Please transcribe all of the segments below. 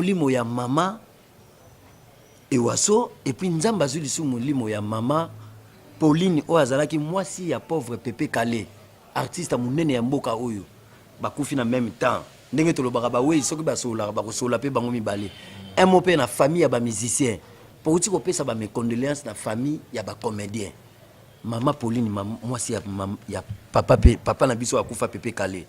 molimo ya mama Ewaso et puis nzamba zuli sou molimo ya mama Pauline Oazalaki mwasi ya pauvre Pepe Kale artiste munene ya mboka oyo bakufi na même temps ndenge tolobaka ba we soki basola ba kosola pe bango mibale un mot pe na famille ya ba musicien pour uti ko pesa ba mes condoléances na famille ya ba comédien mama Pauline mwasi ya papa na biso akufa Pepe Kale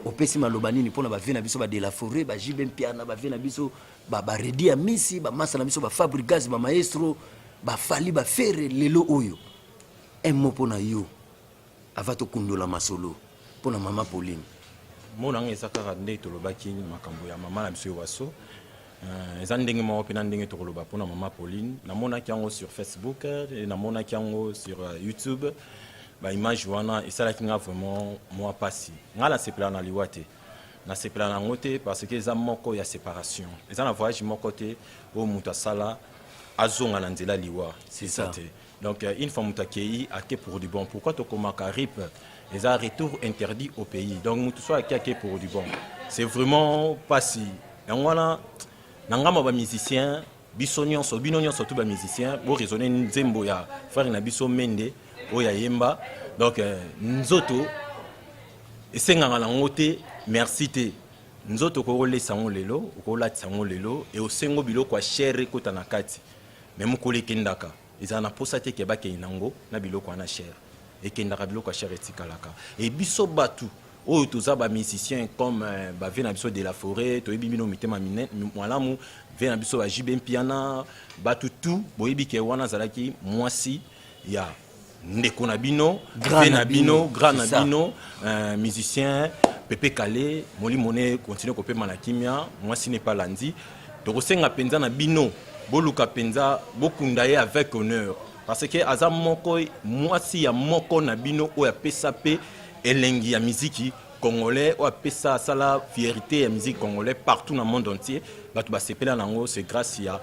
opesi maloba nini pona ba vie na biso ba de la forêt ba jibe mpiana ba vie na biso ba redi ya misi ba masa na biso ba fabrigas ba maestro ba fali ba fere lelo oyo un mot pona yo avato kundola masolo pona mama Pauline mona ngeza kaka nde tolobaki makambo ya mama na biso Ewaso eza ndenge moko pe na ndenge tokoloba pona mama Pauline namonaki yango sur Facebook namonaki yango sur YouTube ba image wana esalaki nga vraiment moi pasi nga la sepela na liwa te na sepela na ngote parce que eza moko ya séparation eza na voyage moko te o mutu asala azonga na nzela liwa c'est ça donc une fois mutu akei ake pour du bon pourquoi tokomaka rip eza retour interdit au pays donc mutu so ake pour du bon c'est vraiment pasi yango wana nangama ba musicien biso nyonso bino nyonso tout ba musicien bo raisonner nzembo ya frère na biso Mende oya yemba donc nzoto esenganga na ngote merci te nzoto ko lesa ngo lelo ko latisa ngo lelo e osengo biloko a cher kota na kati même ko lekendaka ezana posa te ke bake inango na biloko ana cher et kendaka biloko a cher etikalaka et biso batu oyo toza ba musicien comme ba vie na biso de la forêt to yebi bino mitema minene mwalamu vie na biso ba jibe mpiana batu tout boyebi ke wana zalaki mwasi ya ndeko na bino grand na bino musicien Pepe Kale moli moné continue ko pema na kimia mwasi n'est pas landi to kosenga penza na bino boluka penza bokunda ye avec honneur parce que aza moko mwasi ya moko na bino o ya pesa pe elengi ya musique congolais o pesa sala fierté ya musique congolais partout dans le monde entier batu ba sepela nango c'est grâce ya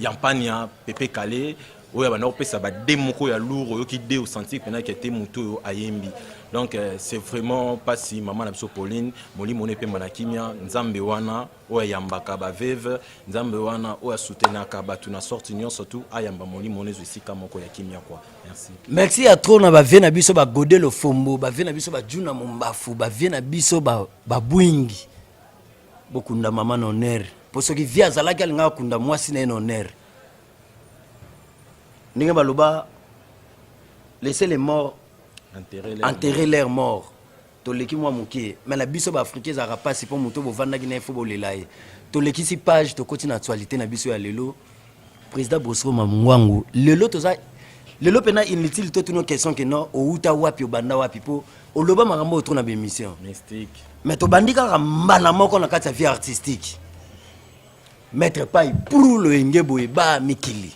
Yampania Pepe Kale oya bana opesa ba demoko ya lourd oyo ki de au sentir pendant que était moto ayembi donc c'est vraiment pas si maman na biso Pauline moli moné pe manakimia nzambe wana oya yambaka ba veuve nzambe wana oya soutenaka batu na sorti nyon surtout ayamba moli moné zisika moko ya kimia quoi merci à trop na ba vie na biso ba godelo fombo ba vie na biso ba juna mombafu ba vie na biso ba bwingi bokunda mama na honneur pour ceux qui via zalaki alinga kunda mwasi na honneur Ninga baloba laisser les morts enterrer leurs morts toleki mwa mukie mais la biso ba africain za rapasi pour moto bovanda ki na info bolelaye toleki si page to koti na actualité na biso ya lelo président Bosco Mamwangu lelo toza lelo pena inutile to tuno question que non o uta wapi o banda wapi po o loba makambo to na be émission mystique mais to bandika mbala moko na kati ya vie artistique mettre pas pour le ngebo e ba mikili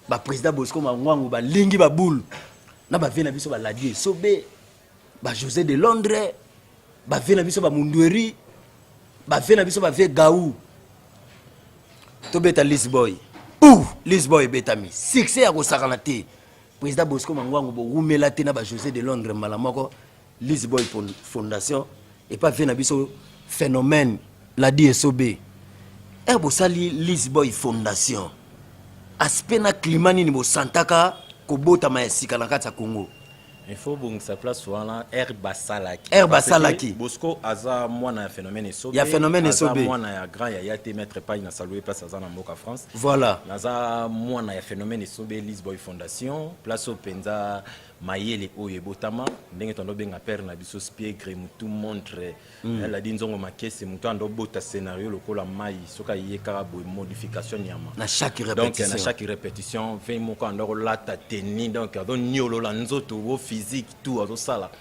ba président Bosco Mamwangu ba lingi ba boule na ba vena biso ba ladie sobe ba José de Londres ba vena biso ba Mundweri ba vena biso ba ve Gaou to beta Lisboy Lisboy betami succès ya ko sakana te président Bosco Mamwangu bo rumela te na ba José de Londres malamoko Lisboy fondation et pas vena biso phénomène ladie sobe bo sali Lisboy fondation aspect na climat ni bo santaka ko bota ma esika na kati ya Congo il faut bon sa place wana air basalaki Bosco aza mwana ya phénomène esobe aza mwana ya grand ya yate mettre pas na saluer place aza na mboka France voilà aza mwana ya phénomène esobe Lisboy fondation place au penza mayele oyo botama ndenge tondo benga père na biso spiegre mutu montre elle a dit nzongo makese mutu ando bota scénario lokola mai soka yeka bo modification nyama na chaque répétition donc na chaque répétition vient moko ando lata teni donc ado niolo la nzoto wo physique tout azo sala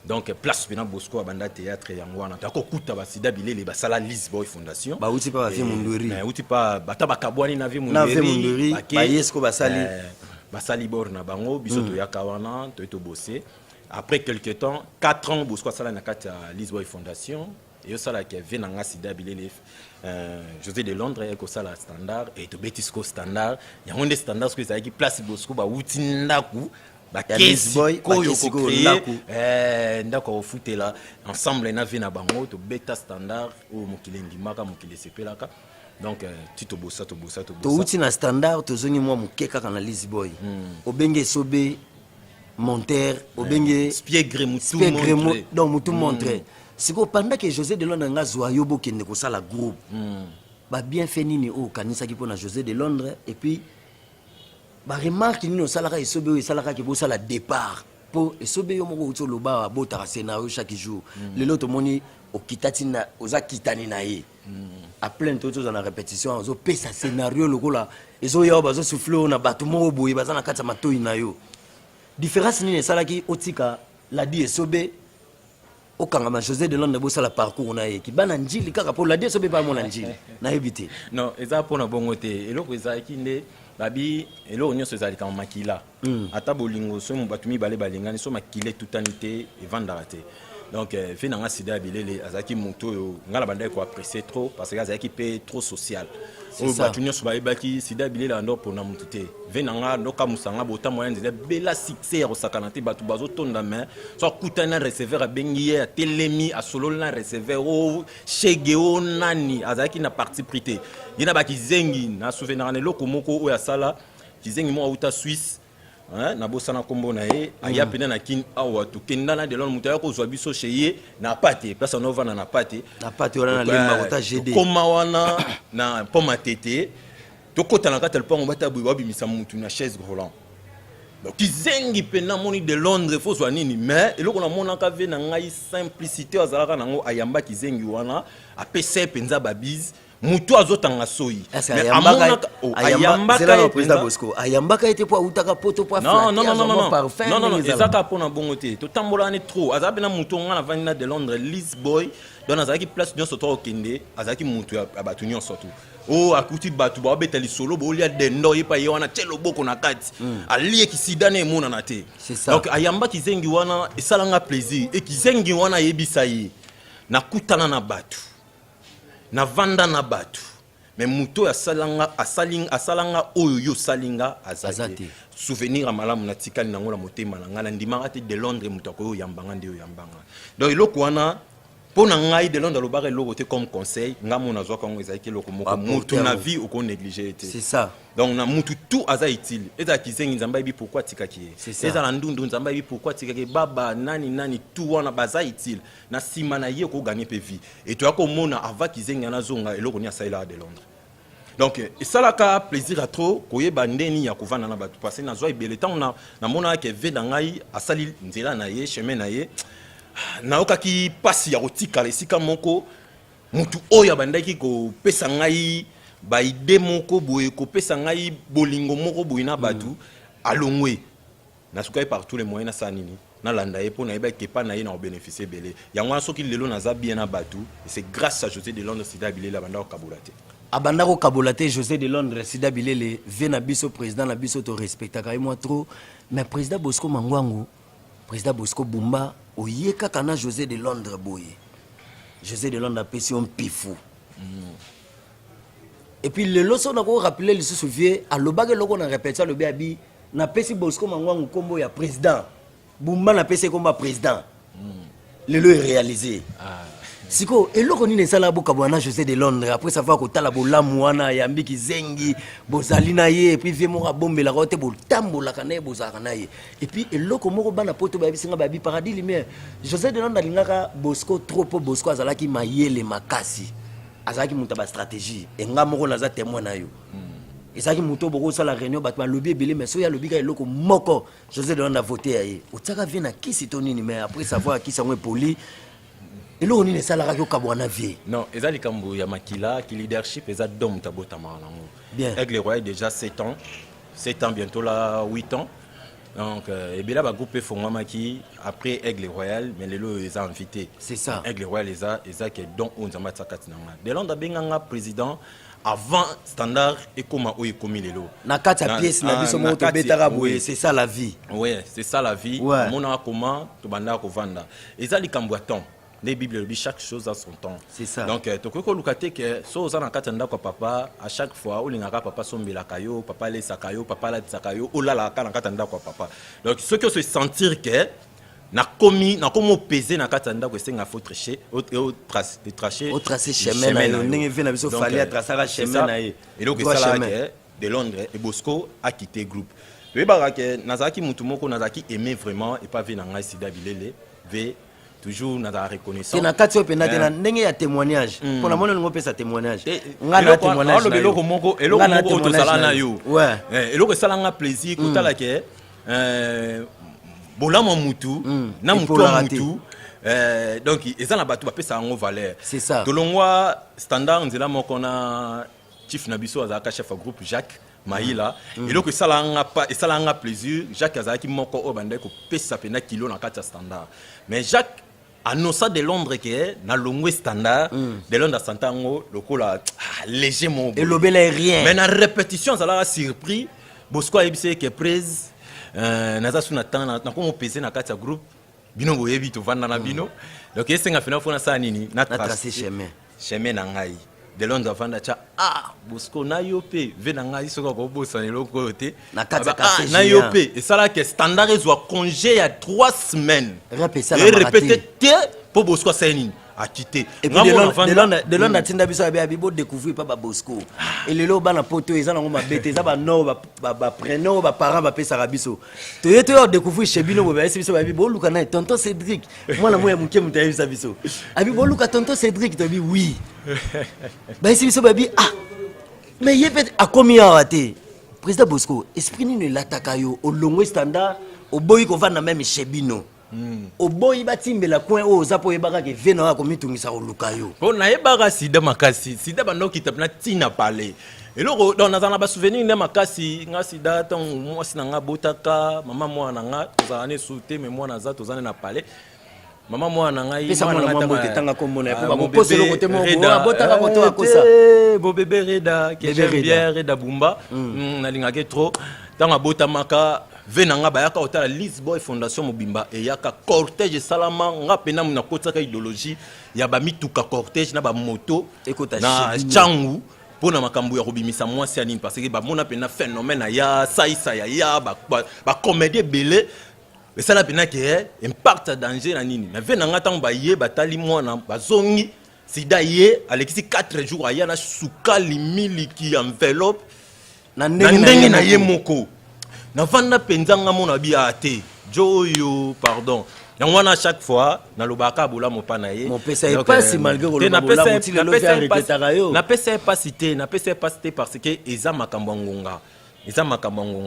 donc place pena Bosco abanda théâtre yango wana tako kuta basida bilele basala Lisboy fondation ba uti pa vie Mundweri uti pa bataba kabwani na vie Mundweri ba yesko basali basali bor na bango biso to yakawana to bosser après quelque temps 4 ans Bosco sala na kati ya Lisboy fondation et sala qui vient na sida bilele José de Londres ko sala standard et to betisco standard yango nde standard ce que ça qui place Bosco ba uti ndaku bakesi koyo créer ndako ofutela ensemble na vie na bango to beta standard o mokili ndimaka mokili sepelaka donc ti tobosa touti na standard tozongi mwa moke kaka na Liz Boy obenge sobe monteur obenge spiegre mutu donc mutu montre siko pendant que José de Londres nga zwa yo bokende ko sala groupe ba bien fait nini o kanisa ki pona José de Londres et puis ba remarque nini o salaka esobe o salaka ki bo sala départ po esobe yo moko utso loba botaka scénario chaque jour lelo to moni o kitati na oza kitani na ye à plein de choses en répétition ozo pesa scénario lokola ezo yo bazo souffler na bato moko boye bazana kata matoi na yo différence nini salaki otika la di esobe o kangama José de Londres bosa la parcours na ye ki bana njili kaka po la di esobe pa mona njili na yebite non eza pona bongo te eloko eza kinde babi eloko nyonso ezali kama makila ata bolingo so mo batumi bale balingani so makile tutanité evandaka te donc fait nanga sida bilele azaki moto ngala banda ko apprécier trop parce que azaki pe trop social o batunyo so baibaki sida bilele ando pona mutu te venanga ndoka musanga bota moyen de bela succès ya sakanate batu bazo tonda mais so kutana receveur abengi ya telemi a solo na receveur o chege o nani azaki na parti prité yina baki zengi na souvenir na loko moko o ya sala kizengi mo uta Suisse na bosana kombo na ye aya pena na kin awa to kendana de lon mutaya ko zwa biso cheye na pate place no vana na pate wana na lemba kota GD koma wana na poma tete to kota na kata le bata bwe babimisa mutu na chaise volant donc kizengi pena moni de Londres fo zwa nini mais eloko na mona ka ve na ngai simplicité azalaka nango ayamba kizengi wana apese penza babiz mutu azotanga soi mais ayambaka le président Bosco ayambaka était pour utaka poto pour non ezaka pona bongo te to tambola ne trop azabe na mutu ngana vanina de Londres Liz Boy don azaki place nyonso to okende azaki mutu abatu nyonso to o akuti batu ba betali solo bo lia de ndo yepa ye wana telo boko na kati aliye kisidane mona na te donc ayamba kizengi wana esalanga plaisir et kizengi wana yebisa ye na kutana na batu na vanda na batu mais muto asalanga oyo yo salinga azati souvenir amalamu na tikali nango la motema na ngala ndimaka te de Londres muto ko yambanga nde yo yambanga donc eloko wana pona ngai de Londres lobaka eloko te comme conseil ngamo na zwa kango ezaki eloko moko mutu na vie oko négliger te c'est ça donc na mutu tout aza utile eza kizengi nzamba ibi pourquoi tikaki eza na ndundu nzamba ibi pourquoi tikaki baba nani tout wana baza utile na sima na ye ko gagner pe vie et tu akomona ava kizengi na zonga eloko ni asaila de Londres donc esalaka plaisir à trop koyeba ndeni ya kovanda na batu parce na zwa ibele temps na mona ke ve dangai asali nzela na ye chemin na ye na okaki pasi ya kotika esika moko mutu oyo bandaki ko pesa ngai ba ide moko boye ko pesa ngai bolingo moko boye na batu alongwe na sukai par tous les moyens na sanini na landa ye pona eba kepa na ye na bénéficier belé yango soki lelo na za bien na batu c'est grâce à José de Londres sida bilele banda ko kabulate abanda ko kabulate José de Londres sida bilele vena biso président na biso to respectaka moi trop mais président Bosco Mangwangu président Bosco Bumba oyeka kana José de Londres boye José de Londres apesi on pifou et puis le loso na ko rappeler le souvier alobaka loko na répétition le biabi na pesi Bosco Mangwangu kombo ya président Bumba na pesi kombo président le lo est réalisé siko eloko nini sala boka bwana José de Londres après savoir ko tala bolamu wana yambi kizengi bozali na ye et puis vie moko bombela ko te botambola kana bozaka na ye et puis eloko moko bana poto ba bisinga ba bi paradis lumière José de Londres lingaka Bosco trop po Bosco azalaki mayele makasi azalaki muta ba stratégie enga moko naza témoin na yo ezalaki muto boko sala réunion bat ba lobby belé mais so ya lobby ka eloko moko José de Londres a voté ye otaka vie na kisi tonini mais après savoir qui sango poli eloko nini esalaka yo kabwana vie non ezali kambo ya makila ki leadership eza dom tabota malango bien Aigle Royal déjà 7 ans bientôt là 8 ans donc et bien là ba groupe fongwamaki après Aigle Royal mais lelo eza invité c'est ça Aigle Royal eza que donc on zamba tsakati nanga de Londres benganga président avant standard et comment o ekomi lelo na kati ya pièce na biso moto betaka boye c'est ça la vie ouais c'est ça la vie ouais. Mona comment to banda ko vanda ezali kambo temps Les Bibles, chaque chose a son temps. C'est ça. Donc, tu peux lucrater que si vous avez un papa, à chaque fois, où les papa sont bilakayo, papa les sakayo, papa la sakayo, ou là, papa. Donc, ce que se sentir que, na comme peser na katanda que c'est nga faut tracher au tracer chemin na ndenge vient na biso fallait à tracer chemin na et donc ça là de Londres et Bosco a quitté groupe. Oui bah que nazaki mutu moko nazaki aimé vraiment et pas vu na ngai sida bilele ve toujours na reconnaissance. Na kati ope na tena ndenge ya témoignage. Pour la mona ngope sa témoignage. Nga na témoignage. Eloko moko to sala na yo. Ouais. Eloko sala nga plaisir ko tala ke bolama mutu na mutu mutu donc eza na bato bapesa yango valeur. C'est ça. Tolongwa standard nzela moko na chief na biso azaka chef de groupe Jacques Maïla et donc ça nga plaisir Jacques azaki moko o bande ko pesa pena kilo na kati standard mais Jacques annonça de Londres que na longwe standard de Londres santango lokola léger mon et lobela rien mais na répétition ça l'a surpris Bosco a ebise que prise naza suna temps na ko pese na kati groupe bino boyebi to vanda na bino donc esenga fina fona sa nini na tracer chemin na ngai de Londres vanda cha Bosco na yope ve na ngai soko ko bosa ne loko te na kati na yope et ça là que standard ezwa congé ya 3 semaines et répéter pour Bosco Sainin a quitté et puis de Londres tinda biso ba bibo découvrir pas ba Bosco et lelo bana poto eza nango mabete eza ba no ba prénom ba parents ba pesa rabiso to yeto découvrir chez bino ba biso ba bibo luka na tonton Cédric moi na moya muke mutaye bisa biso abi bo luka tonton Cédric to bi oui ba biso ba bi mais yepet a komi awate président Bosco esprit ni lataka yo au longo standard au boy ko va na même chez bino au boy batimbela coin o zapo yebaka ke vena wa komitungisa oluka yo on na yebaka sida makasi sida bando kitapna tina parler eloko dans na ba souvenir na makasi nga sida tant moi sinanga botaka mama mwana nga tozana souté mais moi na za tozana na parler mama mwana nga pesa mwana mwa bote tanga komona ya ko ba pose le côté mo botaka ko to akosa bo bébé Reda que j'aime bien Reda Bumba na lingake trop tanga botamaka venanga bayaka otala Lisboy Fondation Mobimba et yaka cortège salama nga pena na kotaka idéologie ya ba mituka cortège na ba moto na changu pona makambu ya kobimisa mwasi ya nini parce que ba mona pena phénomène ya saisa ya ba comédie belé et ça la pena que impact danger na nini na venanga tango ba ye batali mwana bazongi sida ye alexis 4 jours aya na sukali miliki enveloppe na ndenge na ye moko na vanda penzanga mona bia te joyo pardon na wana chaque fois na lobaka bola mopana ye mon pesa est pas si malgré le bola motile lo faire répétera yo na pesa pas cité parce que eza makambo ngonga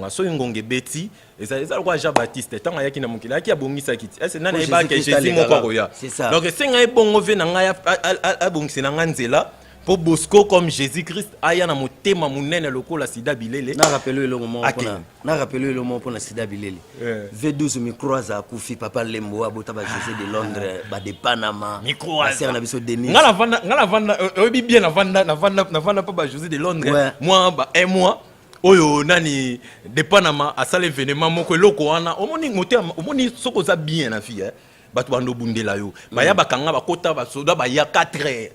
so ngonge beti eza kwa Jean Baptiste tanga yaki na mokila yaki abongisa kiti ese nana eba ke Jésus moko koya donc senga ebongo ve na nga abongisa na nganzela pour Bosco comme Jésus-Christ aya na motema munene lokola sida bilele na rappelé le mot pour na sida bilele V12 microise a kufi papa Lembo abota ba José de Londres ba de Panama microise na biso Denis ngala vanda obi bien na vanda pa ba José de Londres moi ba un mois oyo nani de Panama a sale événement moko loko wana omoni motema omoni soko za bien na fille bato bando bundela yo ba ya bakanga bakota ba soda ba ya 4 heures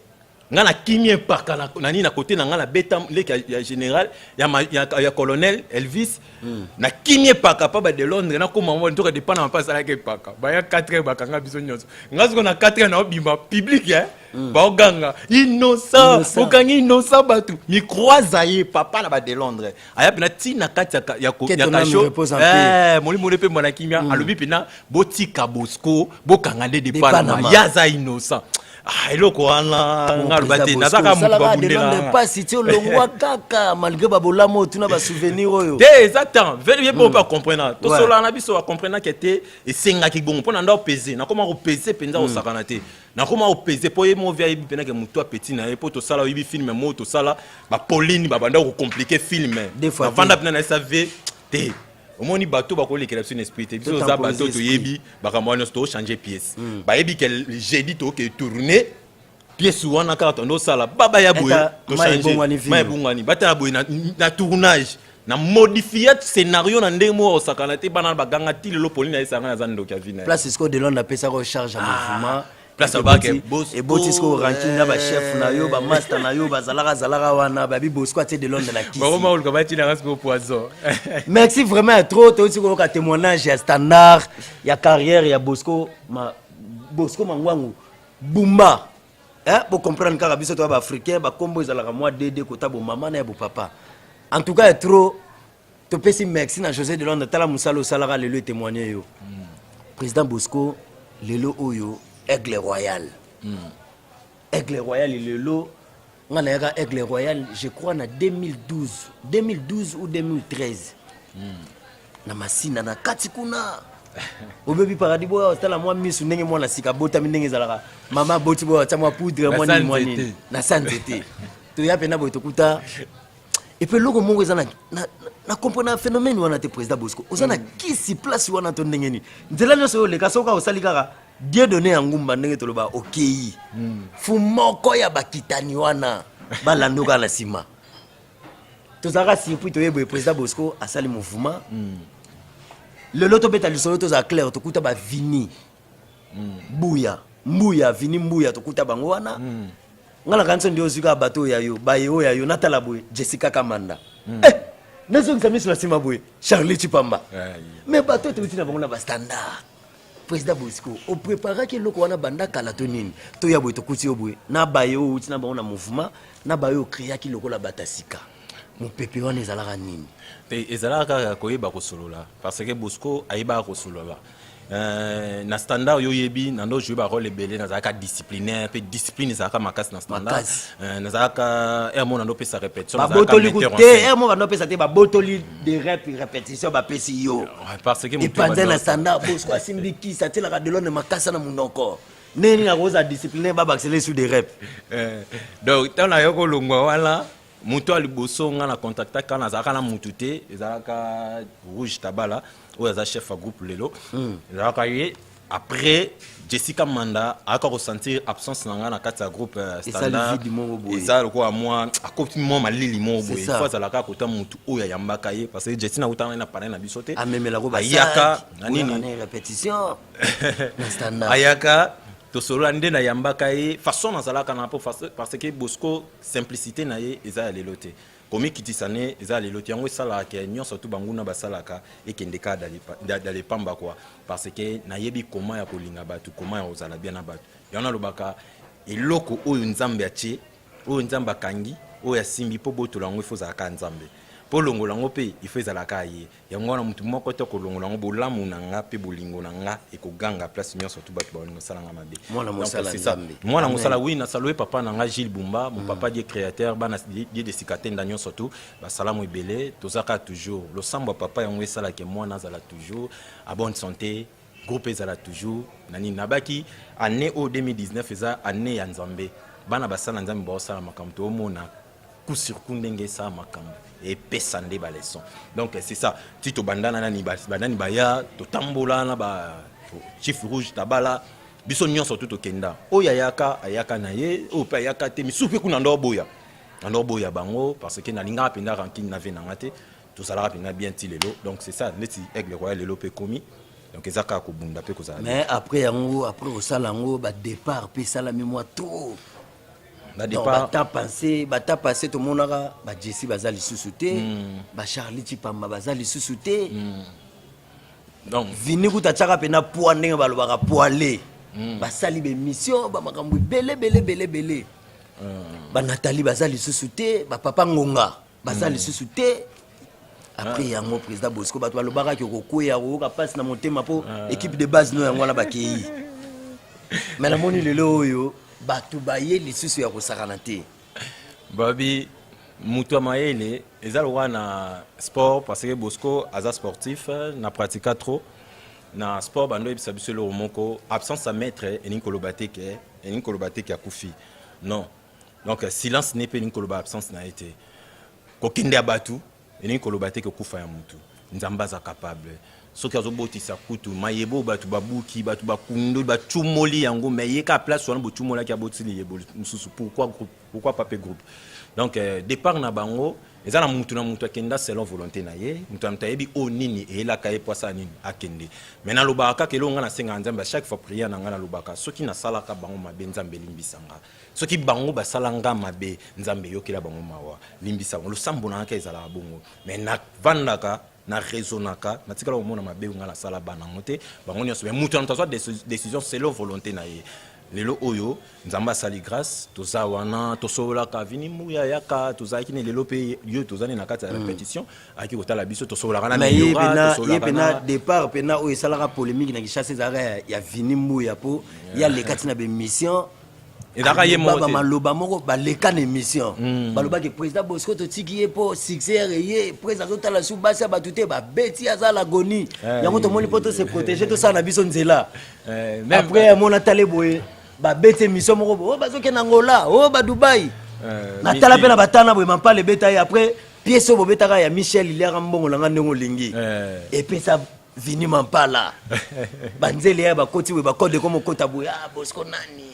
ngana kimie parka na nini na côté na ngana beta le ya général ya colonel Elvis na kimie parka pa ba de Londres na koma mo ntoka de Panama pas ala ke parka ba ya 4 heures bakanga biso nyonso ngazo na 4 heures na obima public ba oganga innocent okangi innocent batu mi croisaye papa na ba de Londres aya pina tina kati ya kasho moli pe mona kimia alobi pina botika Bosco bokanga de Panama yaza innocent eloko wana ngalobate nazaka mutu babundela pas cité longwa kaka malgré babolamo tuna ba souvenir oyo exactement vérifier pour pas comprendre to sola na biso va comprendre que te esenga ki bon pona ndo peser na koma ko peser penza o sakana te na koma o peser po ye mo via ibi pena ke mutu a petit na po to sala ibi film mo to sala ba Pauline ba banda ko compliquer film na vanda pena na SAV te omoni bateau ba ko lekela sur esprit te biso za bateau to yebi ba kamwana sto changer pièce ba yebi que jeudi to ke tourner pièce wana ka tondo sala baba ya boye to changer mai bungani batala boye na tournage na modifier scénario na ndemo osakana te bana baganga ti lelo Pauline na esanga na zando kya vina place Esco de Londres pesa recharge en mouvement place à bac et Botisco ranking na ba chef na yo ba master na yo ba zalaka wana ba bi Bosco ate de Londres na kisi bon on comment tu n'as pas poison merci vraiment trop to tiko ka témoignage ya standard ya carrière ya Bosco mangwangu bumba pour comprendre car biso to ba africain ba kombo ezalaka moi dédé kota bo maman na bo papa en tout cas trop to pesi merci na José de Londres tala musalo salara lelo témoigner yo président Bosco lelo oyo Aigle Royal. Aigle Royal, lelo, on a Aigle Royal, je crois, en 2012 ou 2013. Na masina na katikuna. Au baby paradis boy, tala moi misu ndenge moi na sika bota ndenge zalaka. Mama boti boy, tama poudre moi ni moi ni. Na santé. To ya pena boy tokuta. Et puis logo mongo ezana na comprendre phénomène wana te président Bosco. Ozana kisi place wana to ndenge ni. Nzela nyoso le kasoka osalikaka. Dieu donné en ngumba ndenge toloba okei. Fumoko ya bakitani wana balandoka na sima. Tozaka surpris toyebe président Bosco asali mouvement. Le loto beta lisolo toza clair tokuta ba vini. Mbuya vini mbuya tokuta bango wana. Ngala kanso ndio zika bato ya yo bayo ya yo natala boy Jessica Kamanda. Nazo nzamisi na sima boy Charlie Chipamba. Mais bato te na bango na ba standard. Président Bosco o prépara que loko wana banda kala to nini to ya boy to kuti yo boy na bayo uti na bango na mouvement na bayo créa ki loko la batasika mon pepe wana ezalaka nini te ezalaka koyeba ko solola parce que Bosco ayeba ko solola na standard yo yebi na ndo jouer ba rôle belé na zaka disciplinaire pe discipline zaka makasi na standard na zaka mo na ndo pesa répétition ba botoli kuté mo ba ndo pesa te ba botoli de répétition ba pesi yo parce que et pendant na standard Bosco asimbiki ça tela ka de l'one makasa na munoko neni na rosa disciplinaire ba accélérer sur des reps donc tant na yoko longwa wala muto aliboso nga na contacta kana zaka na mutute ezaka rouge tabala ou za chef à groupe lelo zaka yé après Jessica Manda a ressentir absence na nga na kati ya groupe standard eza loko moi akoti mo malili mo boy fois za la ka kota mutu oya yambaka ye parce que Jessica na utana na parler na bisote amemela ko ba ayaka na nini répétition na standard ayaka to solo ande na yambaka ye façon na zalaka na parce que Bosco simplicité na ye eza ya lelote komi kitisane eza lelote yango sala ke nyonso tu banguna basalaka ekendeka dali pamba quoi parce que na yebi comment ya kolinga batu comment ya ozala bien na batu yana lobaka eloko oyo nzambe atie oyo nzambe akangi oyo ya simbi po botola yango ifo zalaka nzambe po longola yango pe ifo ezalaka ye yango na mutu moko to kolongola yango bolamu na nga pe bolingo na nga ekoganga place nyonso tu batu balingo salanga mabe mwana mosala nzambe mwana mosala oui na saluer papa na nga Gilles Bumba mon papa Dieu créateur bana Dieu de sikatenda nyonso tu ba salamu ebele tozaka toujours le sambo papa yango esala ke mwana zala toujours à bonne santé groupe ezala toujours nani nabaki année au 2019 eza année ya nzambe bana basala nzambe ba osala makambo to mona coup sur coup ndenge sa makambo et pesande ba leçon donc c'est ça tito bandana nani bandani baya to tambola na ba chief rouge tabala biso nyonso tout okenda oya ayaka na ye o pa ayaka te misupe kuna ndo boya bango parce que na linga penda ranking na ve na ngate tout ça la penda bien ti lelo donc c'est ça neti Aigle Royal lelo pe komi donc ezaka ko bunda pe ko za mais après yango après au salango ba départ pe sala mémoire trop na départ bata passé to monaka ba Jessie bazali susute ba Charlie Chipamba bazali susute donc vini kuta chaka pe na poa ndenge balobaka poale basali be mission ba makambo belé ba Nathalie bazali susute ba papa Ngonga bazali susute après yango président Bosco bato balobaka ki kokoya ko passe na motema po équipe de base no yango na bakei mais la moni lelo oyo batu baye lisusu ya kosakana te babi mutu mayele ezalwa na sport parce que Bosco aza sportif na pratika trop na sport bando ebisa biso le moko absence à maître eninkoloba te akufi non donc silence n'est pas eninkoloba absence na été kokende abatu eninkoloba te kufa ya mutu nzamba za capable soki azobotisa kutu mayebo bato babuki bato bakundo bachumoli yango mais yeka place wana bochumola ki abotili yebo mususu pourquoi pas groupe donc départ na bango eza na mutu akenda selon volonté na ye mutu na yebi o nini e la kaye poisa nini akende mais na lobaka ke longa na senga nzambe chaque fois prière na nga na lobaka soki na salaka bango mabe nzambe limbisanga soki bango basalanga mabe nzambe yokela bango mawa limbisanga lo sambo na ka ezala bongo mais na vandaka na raisonnaka na tikala omona mabe nga na sala bana ngote bango nyonso mais mutu na tazwa décision selon volonté na ye lelo oyo nzamba sali grâce toza wana tosola ka vini muya yaka toza kine lelo pe yo tozani na kati ya répétition aki kotala biso tosola kana na ye pena départ pena oyo salaka polémique na kishasa zara ya vini muya po ya le kati na be mission et daka ye mo maloba moko ba le kan émission baloba ke président Bosco to tiki ye po succès ye président totala sou basa batute ba beti azala goni yango to moni poto se protéger to ça na biso nzela après mon atale boye ba bete mission moko bazo ke na Angola ba Dubai na tala pe na batana boye mampa le beta après pièce bo betaka ya Michel il y a mbongo langa ndongo lingi et puis ça vini mampala banzeli ya ba koti we ba code comme kota boye Bosco nani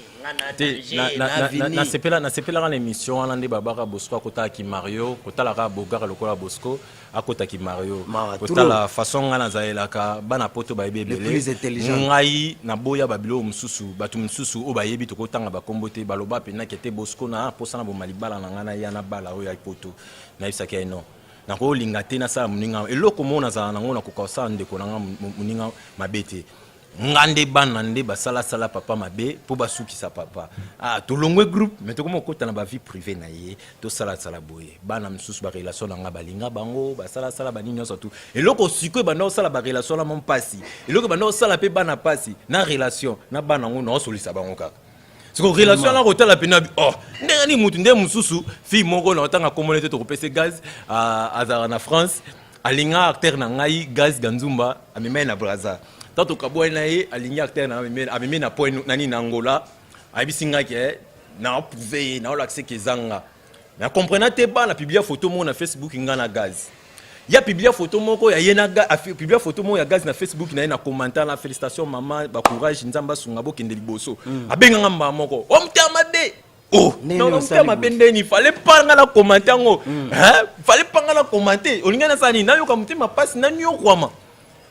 na sepela na émission wana nde babaka Bosco akota ki Mario kotala ka bogara lokola Bosco akota ki Mario kotala façon ngana zaelaka bana poto ba ebebele ngai na boya babilo mususu batu mususu o bayebi to kotanga ba kombote baloba pe na kete Bosco na posana bo malibala na ngana ya na bala o ya poto na isaki eno na ko linga te na sala muninga eloko mona za na ngona ko kosa ndeko na muninga mabete ngande bana nde basala sala papa mabe po basukisa papa to longwe groupe mais to komo kota na ba vie privée na ye to sala boye bana msusu ba relation nga balinga bango basala sala ba ninyo surtout eloko siko bana sala ba relation na mon pasi eloko bana sala pe bana pasi na relation na bana ngo no solisa bango kaka siko relation na kotala pe na ndeni mutu nde msusu fi moko na otanga communauté to kopese gaz azara na France alinga acteur na ngai gaz ganzumba amemena na Brazza tato kabwa na ye alingi acteur na amemi na point nani na Angola abisinga ke na prouver na l'accès ke zanga na comprendre te ba na publier photo mo na Facebook ngana gaz ya publier photo moko ya yena publier photo mo ya gaz na Facebook na na commentaire na félicitations maman ba courage nzamba sunga bo kende liboso abenga ngamba moko omtama de non omtama bende ni fallait pas ngala commenter ngo fallait pas ngala commenter olinga na sani na yo ka mtima passe na nyo kwama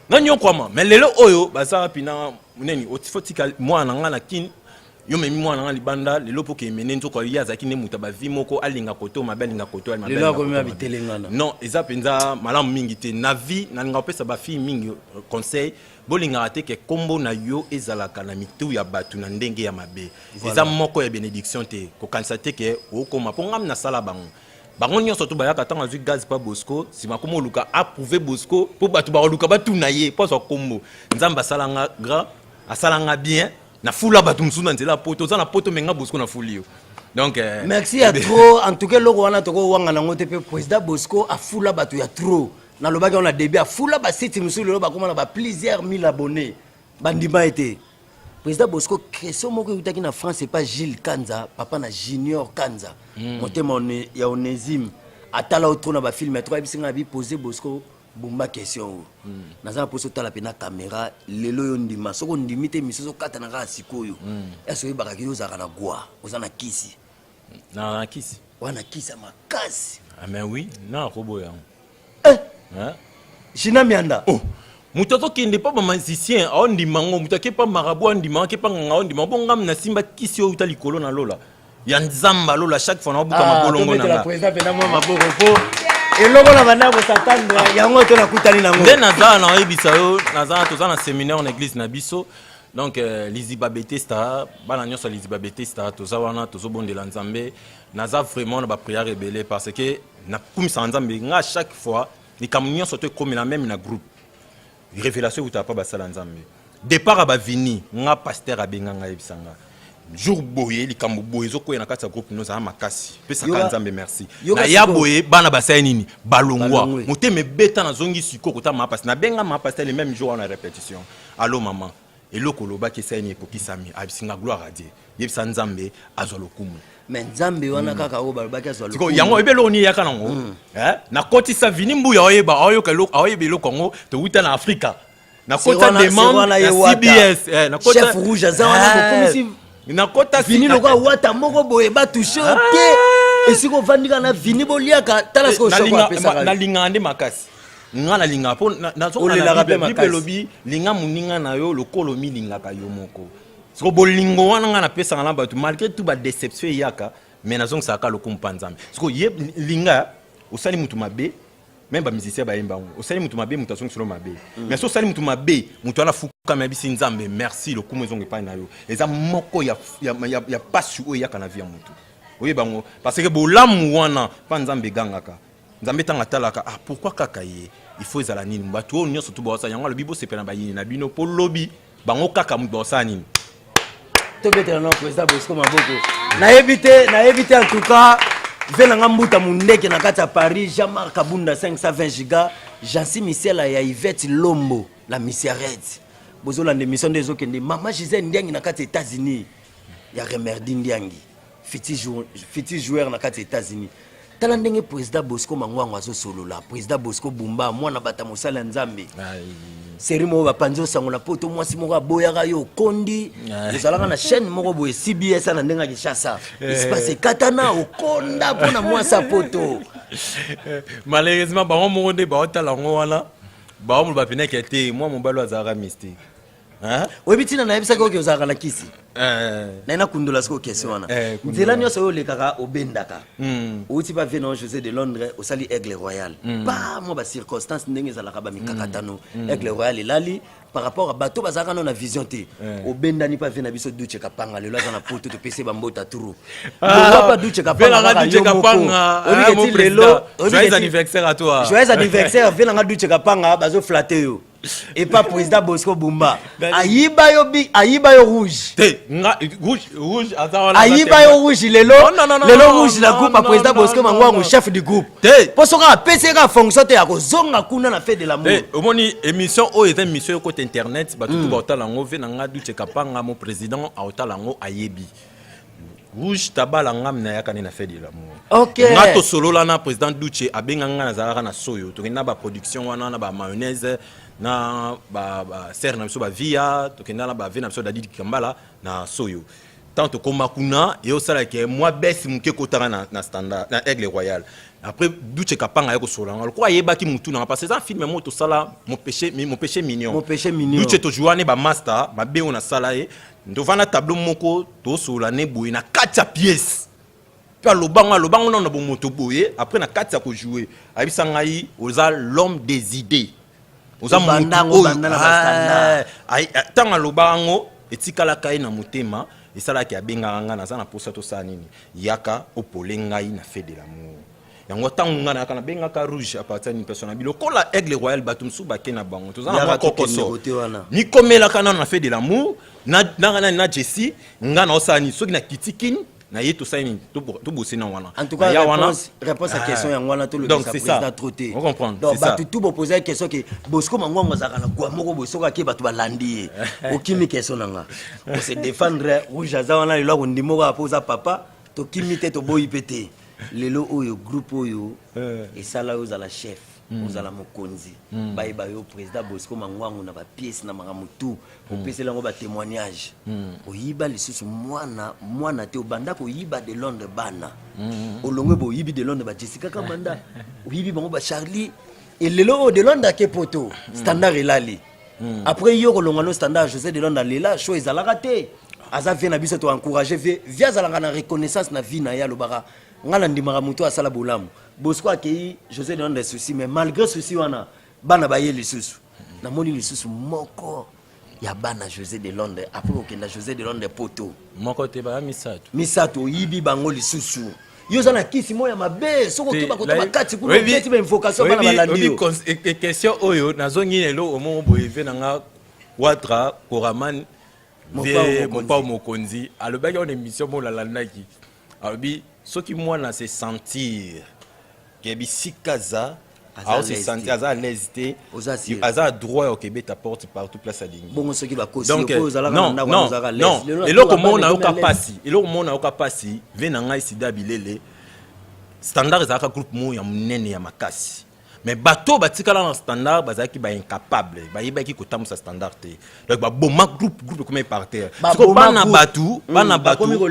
nanyo kwama mais lelo oyo baza pina neni otifotika mwana ngana kin yo memi mwana ngana libanda lelo poke emene nzoko ya zaki ne muta ba vi moko alinga koto mabeli nga koto ali mabeli lelo ko mema bitelengana non eza penza malamu mingi te na vie na nga pesa ba fi mingi conseil bolinga ate ke kombo na yo ezalaka na mitu ya batu na ndenge ya mabe eza moko ya bénédiction te ko kanisa te ke okoma pongam na sala bango bango nyonso to bayaka tanga zwi gaz pa Bosco si makomo luka approuver Bosco po batu ba luka batu na ye po so kombo nzamba salanga grand asalanga bien na fula batu msuna nzela poto za na poto menga Bosco na fulio donc merci à trop en tout cas loko wana to ko wanga na ngote pe président Bosco a fula batu ya trop na lobaki on a début a fula ba site msulu lo ba komana ba plusieurs mille abonnés bandima été président Bosco question moko utaki na France c'est pas Gilles Kanza papa na Junior Kanza motema ya Onésime atala autre na ba film trois bisinga bi poser Bosco bomba question naza poser tala pe na caméra lelo yo ndima soko ndimite misoso kata na ka sikoyo eso yebaka ki ozaka na gwa ozana kisi na kisi wana kisa makasi mais oui na robo ya China mianda mutato kende pa ba musicien on dimango mutake pa marabu on dimango ke pa nganga on dimango ngam na simba kisi o utali kolo na lola ya nzamba lola chaque fois na buka mabolongo na la président pena mo maboko po eloko na bana ko satanda yango to na kutali na ngo nde naza na ebisa yo naza toza na séminaire en église na biso donc Liziba Betesta bana nyonso Liziba Betesta toza wana tozo bondela nzambe naza vraiment na ba prière rebelle parce que na kumisa nzambe nga chaque fois ni kam nyonso to comme la même na groupe révélation ou t'as pas basala nzambe départ aba vini nga pasteur abenga nga ebisanga jour boye likambo boye zo ko na kati ya groupe nous a makasi pesa ka nzambe merci na ya boye bana basaya nini balongwa moteme beta na zongi siko kota ma pasteur na benga ma pasteur le même jour en répétition allo maman eloko loba ke saini ekokisami abisinga gloire à Dieu yebisa nzambe azwa lokumu mais nzambe wana kaka o balobaki azwa lokumu yango ebelo ni yakana ngo na koti sa vini mbuya oyeba oyoka eloko oyeba eloko ngo to uta na Afrika na kota demande ya CBS na kota chef rouge azawana mokomisi na kota vini loka wata moko boye ba toucher te esiko vandika na vini boliaka tala siko shoko pesa na lingande makasi nga na linga po na zo na bible lobi linga muninga na yo lokolo mi linga ka yo moko siko bolingo wana nga na pesa ngala ba malgré tout ba déception yaka mais nazong saka lokumpa nzambe siko ye linga osali mutu mabe même ba musicien ba yemba osali mutu mabe mutu asong solo mabe mais so osali mutu mabe mutu ala fuka ma bisi nzambe merci lokumu ezonge pa na yo eza moko ya pasu o yaka na vie mutu oye bango parce que bolamu wana pa nzambe gangaka nzambe tanga talaka pourquoi kaka ye il faut ezala nini bato onyo surtout bosa yango lobi bo sepela ba yini na bino po lobi bango kaka mutu bosa nini to betela no président Bosco Maboko na éviter en tout cas venanga mbuta mundeke na kati ya Paris Jean-Marc Kabunda 520 giga Jancy Michel ya Yvette Lombo la Missiarette bozola l'émission des okende Mama Gisèle Ndiangi na kati États-Unis ya Remerdi Ndiangi fiti joueur na kati États-Unis tala ndenge président Bosco Mangwango azo solo la président Bosco Bumba mwana bata mosala nzambe série mo bapanzo sangola poto mwasi moko boyaka yo kondi ezalaka na chaîne moko boye CBS na ndenga Kinshasa espace katana okonda pona mwasa poto malheureusement ba mo nde ba otala ngo wana ba mo ba peneke te moi mobalo azara mystique webitina na yebisa ko ozalaka na kisi na ina kundula siko kesi wana nzela nyonso oyo lekaka obendaka outi pa vena José de Londres osali Aigle Royal pa mo ba circonstance ndenge ezalaka ba mikakatano Aigle Royal elali par rapport à bateau bazaka na vision te obendani pa vena biso duche kapanga lelo azana poto to pese bambota turu pa duche kapanga duche kapanga mon président joyeux anniversaire à toi joyeux anniversaire vena nga duche kapanga bazo flatter yo et pas président Bosco Bumba ayiba yo rouge rouge ayiba yo rouge lelo rouge la groupe président Bosco Mangwango chef du groupe pour soka PC ka fonction te ya kozonga kuna na fait de l'amour omoni émission o est émission côté internet ba tout ba otala ngo ve na nga duche kapanga mon président a otala ngo ayebi rouge tabala ngam na yakane na fait de l'amour OK ngato solo la na président duche abenga nga na zalaka na soyo to na ba production wana na ba mayonnaise na ba serre na biso ba via to kenda na ba vena biso dadi kambala na soyo tant to koma kuna et au sala ke moi besi muke kotara na standard na Aigle Royal après duche kapanga ya ko solanga ko ayeba ki mutu na parce que ça film mo to sala mon péché mignon duche to jouane ba master ba be on sala e ndo vana tableau moko to sola ne boye na 4 pièces pa lobango na bo moto boye après na 4 ko jouer abisa ngai oza l'homme des idées oza bandango bandana bastanda tanga lobango etikala kai na motema esala ki abenga nga na za na posa to sa nini yaka opolenga na fait de l'amour yango tangu nga na kana benga ka rouge à partir d'une personne bilo kola Aigle Royal batumsu bakena bango to za na kokoso ni komela kana na fait de l'amour na Jessie nga na osani soki na kitikini na yeto saini to bosser na wana en tout cas réponse à question ya wana to le président troté on comprend donc ba tout poser une question que Bosco Mangwango zaka kwa moko bosoka ke batu balandi okimi question nanga on se défendre rouge za wana lelo ndimo ko poser papa to kimi te to boyi pété lelo oyo groupe oyo et ça là aux la chef aux la mokonzi ba yo président Bosco Mangwango na ba pièce na maramutu au pese lango ba témoignage oyiba lisusu mwana te obanda ko yiba de Londres bana olongwe bo yibi de Londres ba Jessica Kamanda oyibi bango ba Charlie et lelo de Londres ke poto standard elali après yo ko longano standard José de Londres lela show ezalaka te aza vient na biso to encourager via zalanga na reconnaissance na vie na ya lobara ngala ndimaka mutu asala bolamu Bosco akei José de Londres souci mais malgré souci wana bana ba ye lisusu na moni lisusu moko ya bana José de Londres après okenda José de Londres poto moko te ba misato yibi bango lisusu yo zana kisi moya mabe soko kiba kotoba kati kuna peti ba invocation bana balandi question oyo nazongi lelo omo boyeve nanga Watra Koraman Mopa Mokonzi alobaki on émission mo la landaki abi soki mwana se sentir que bisikaza a se sentir à l'aise à droit au Québec ta porte partout place à ligne bon ceux qui va causer donc non et là comment on a au capacité et là comment on a au capacité venanga ici d'abilele standard za ka groupe mo ya munene ya makasi mais bateau batikala na standard bazaki ba incapable ba yebaki kotamusa standard te donc ba boma groupe comme par terre siko bana batu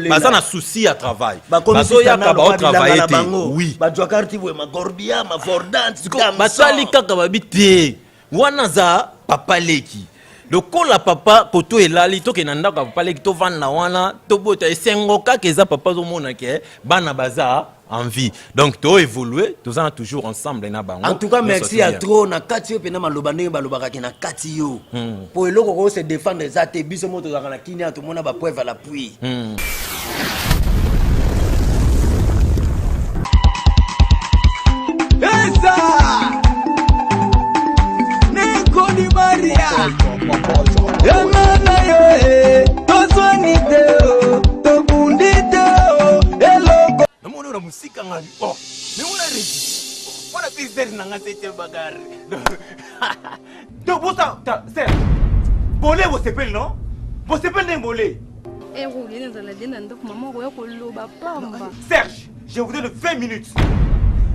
baza na souci à travail bazo yaka ba travailler te oui ba jokarti bo ma gorbia ma fordant siko basali kaka babite wana za papa leki lokola papa poto elali to kenanda ka papa leki to vanda wana to bota esengo kaka eza papa zo mona ke bana baza en vie. Donc, tu as évolué, tu es toujours ensemble. En tout cas, merci à trop. Na katio pena malobane balobaka na katio. Pour le ko se défendre les até biso moto za na kinya tout mona ba preuve à l'appui. Esa! Neko di Maria. Emana yo to swanite to bundite eloko. La musique en oh, mais on a réussi. On a fait ça dans la septième bagarre. Donc, vous savez, bolé, vous s'appelez, non? Vous s'appelez bolé. Serge, je vous donne 20 minutes.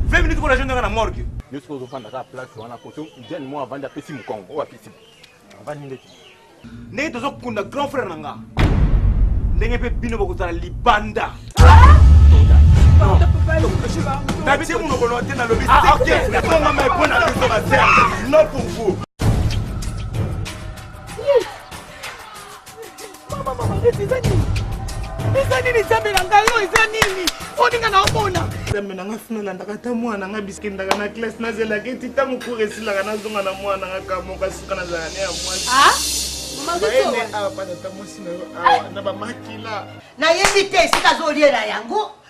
20 minutes pour la journée dans la morgue. Nous sommes en la place, on a posé une mois avant d'appeler mon Congo. On va passer. N'est-ce pas grand frère Nanga? N'est-ce pas bino beaucoup à Libanda? D'habitude, on a dans le ah, ok. Non pour vous.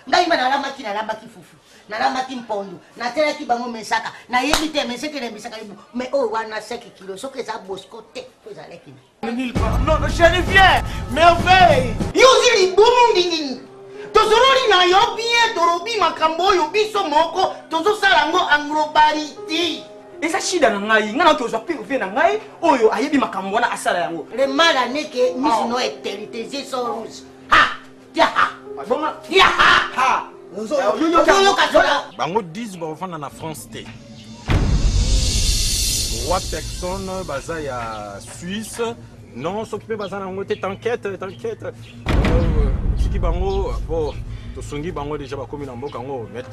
Ngai mana maki na lamba kifufu na lamba kimpondo na tela ki bango mesaka na yebite meseke le mesaka mais oh wana 5 kilos soke za bosco te ko za lekina non chérie viens merveille yuzili bumundi tozololi na yo bien dorobi makambo yo biso moko tozo salango angrobariti esa shida na ngai ngana ko zo pire na ngai oyo ayebi makambo na asala yango le mala neke misi no eternité je sorus ha ya ha bonga ya ha Bango 10 bafana na France T. 3 personnes baza ya Suisse. Non, s'occuper baza na ngote t'enquête. Siki bango bon to songi bango déjà ba komi na mboka ngo met.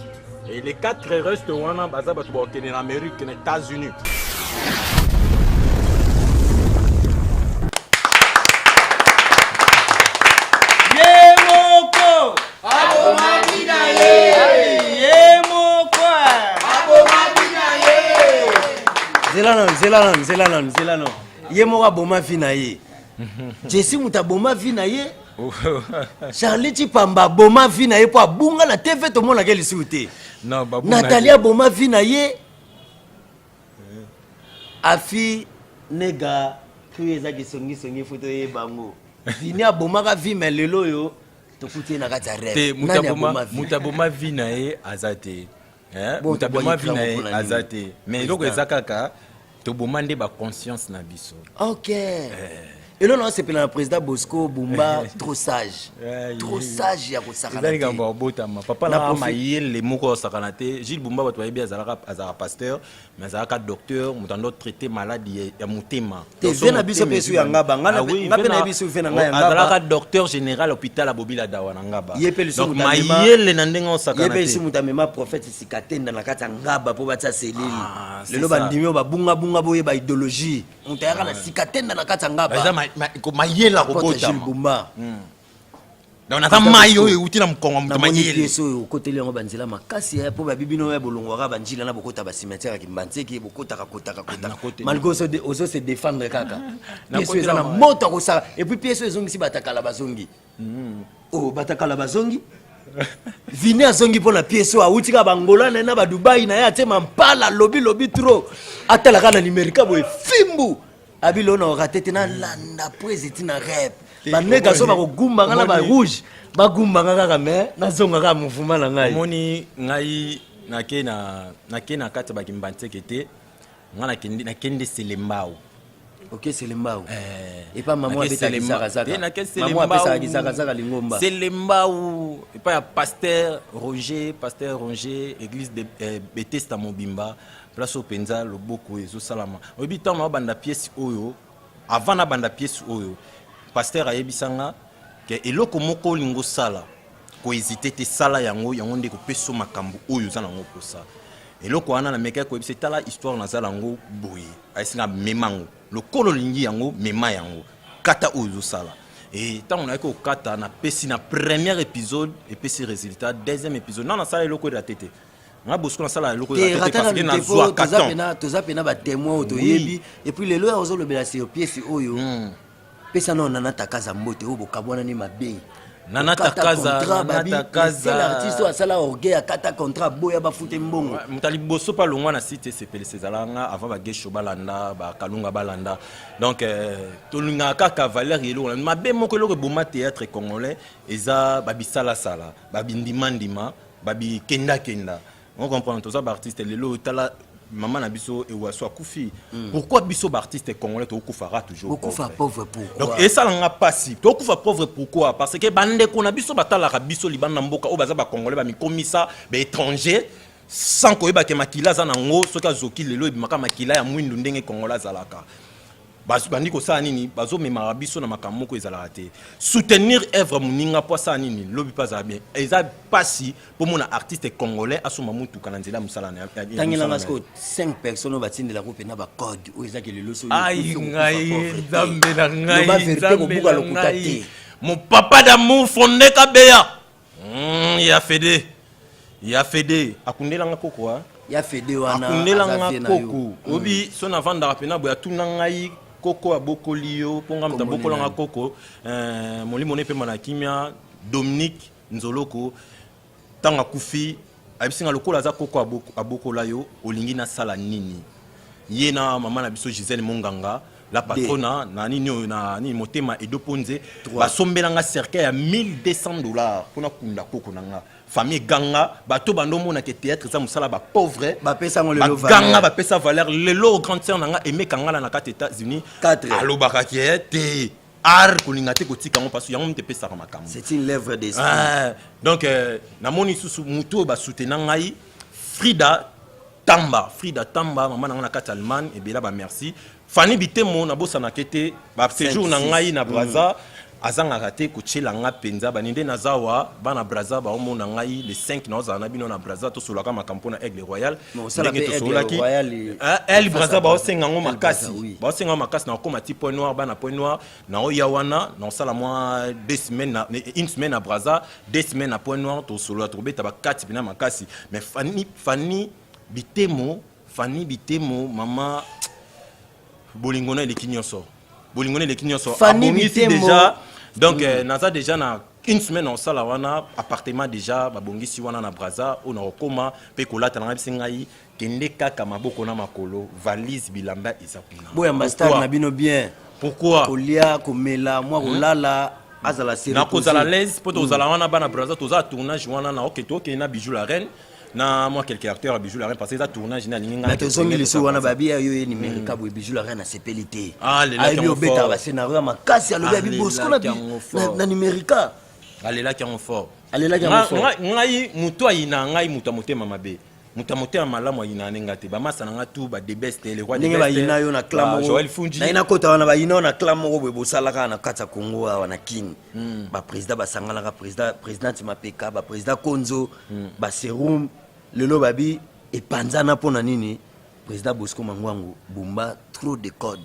Et les 4 restent wana baza batu ba okene na Amérique na États-Unis. Zelanon. Ye moka boma fina ye. Jesse muta boma fina ye. Charlie Chipamba boma fina ye po abunga na TV to mona keli suite. Non, Natalia boma fina ye. Afi nega kueza kisongi foto ye bango. Fini aboma ka vi melelo yo to kuti na kata rêve. Mutaboma fina ye azate. Mutaboma fina ye azate. Mais loko ezakaka to bomande ba conscience na biso. OK. Et là c'est pour le président Bosco Bumba trop sage. Trop sage ya ko sakana. Ndali ngamba obotama papa na mayele moko sakanate Gilles Bumba bato yebi azalaka pasteur mais azalaka docteur mutando traiter maladie ya mutema. Te vena biso pesu ya ngaba ngana ngapena biso vena ngaya ngaba. Azalaka docteur général hôpital à Bobila Dawa na ngaba. Donc mayele na ndengo sakanate. Yepe biso mutamema prophète sikatenda na kata ngaba po batsa selili. Lelo bandimio ba bunga boye ba idéologie. Mutayaka na sikatenda na kata ngaba. Mayela robota Gilles Bumba. Donc na mayo euti na mkongo mutu mayele. Yeso côté le banzela makasi ya po ba bibino ya bolongwa ba njila na bokota ba cimetière ki mbantseki bokota kota. Malgré ozo se défendre kaka. Yeso eza na moto ko sa et puis pièce ezongi si batakala bazongi. Oh batakala bazongi. Vini azongi pour la pièce wa utika bangola na ba Dubai na ya tema mpala lobby trop. Atala kana numérique boy fimbu. Abilo na raté na landa président na rêve ba nega so ba ko gumba ngala ba rouge ba gumba ngaka mais na zonga ka mouvement na ngai moni ngai na kena kata ba kimbanteke te ngana kende selembao OK c'est Lembao et pas maman beta Kisakazaka maman apesa Kisakazaka lingomba c'est Lembao et pas pasteur Roger église de Bethesda Mobimba place au Penza Loboko ezo salama obi tama banda pièce oyo avant na banda pièce oyo pasteur ayebisanga ke eloko moko lingo sala ko hésiter te sala yango nde ko peso makambu oyo za nango posa eloko wana na meka ko c'est tala histoire na za lango boye asinga memango le kolo lingi yango mema yango kata oyo sala et tant on a ko kata na pesi na premier épisode et pesi résultat deuxième épisode na sala eloko de tete na bosko na sala eloko de tete parce que na zo kata toza pena ba témoin otoyebi et puis le lo ozo lobela sur pièce oyo pesa na na takaza mbote obo kabwana ni mabe Nanata Kaza l'artiste a sala orgueil a kata contrat boya ba fute mbongo mutali boso pa longwa na site CPL Cezalanga avant ba gesho balanda ba kalunga balanda donc tolunga kaka Valère yelo ma be moko lo boma théâtre congolais eza ba bisala sala ba bindimandima ba bi kenda on comprend tout ça ba artiste lelo tala maman na biso et waso akufi pourquoi biso ba artiste congolais to kufara toujours pauvre pourquoi donc et ça nga passif to kufa pauvre pourquoi parce que bande ko na biso batala ka biso libanda mboka o baza ba congolais ba mi komisa ba étranger sans ko ba ke makila za nango soka zoki lelo e bimaka makila ya mwindu ndenge congolais zalaka bandi ko sa nini bazo mema biso na makambo ko ezala te soutenir œuvre muninga po sa nini lobi pas za bien eza pasi pour mon artiste congolais asoma mutu kana nzela musala na tangela ngasko 5 personnes batinde la coupe na ba code o eza ke le loso ai ngai zambe na ngai ba vérité ko buka lokuta te mon papa d'amour fondé kabeya ya fede akundela nga koko ya fede wana akundela nga koko obi so na vanda rapena boya tuna ngai koko abokolio ponga mtaboko langa koko molimo ne pe mana kimia Dominique Nzoloko tanga kufi abisinga lokola za koko abokola yo olingi na sala nini yena mama na biso Gisèle Monganga la patrona na nini na ni motema edoponze basombelanga cercueil ya $1200 pona kunda koko nanga famille ganga bato bandomo na ke théâtre za musala ba pauvre ba pesa ngo lelo ganga ba pesa valeur lelo grand sœur nanga aimé kangala na 4 États-Unis 4 allo bakaki te art kolingate kotika ngo parce yango mte pesa makambo c'est une lèvre d'esprit donc na moni susu muto ba soutenir ngai Frida Tamba maman nanga na 4 Allemagne et bela ba merci Fanny Bitemo na bossa na kete ba séjour na ngai na Brazza azanga raté kochela nga penza baninde nazawa bana Brazza ba omona ngai le 5 na ozana bino na Brazza to solaka makampo na Aigle Royal ndenge to solaki El Brazza ba osenga ngo makasi na koma ti point noir bana point noir na oyawana na osala moi 2 semaines na une semaine à Brazza 2 semaines à point noir to solo to beta ba 4 bina makasi mais Fanny Bitemo mama bolingona le kinyoso Fanny Bitemo déjà donc naza déjà na une semaine en sala wana appartement déjà babongisi wana na Brazza on okoma pe kolata na bisingai kende kaka maboko na makolo valise bilamba ezakuna boya master na bino bien pourquoi kolia komela moi kolala azala série na kozala l'aise poto ozala wana bana Brazza toza tournage wana na oketo na bijou la reine na moi quelques acteurs à bijou la reine parce que ça tournage na linga na tozongi liso wana babi yo ye numérique bo bijou la reine a sepelité lela ki obeta ba scénario makasi alobi abi bosko na numérique alela ki en fort ngai muto ayina ngai muto motema mabe muto motema malamu ayina nenga te ba masa nanga tu ba de best le roi de best ba yina yo na clamo Joël Fundi na ina kota wana ba yina na clamo bo bosalaka na kata Congo wana kin ba président ba sangala ka président Mapeka ba président Konzo ba Serum lelo babi et panzana pona nini président Bosco Mangwangu bumba trop de code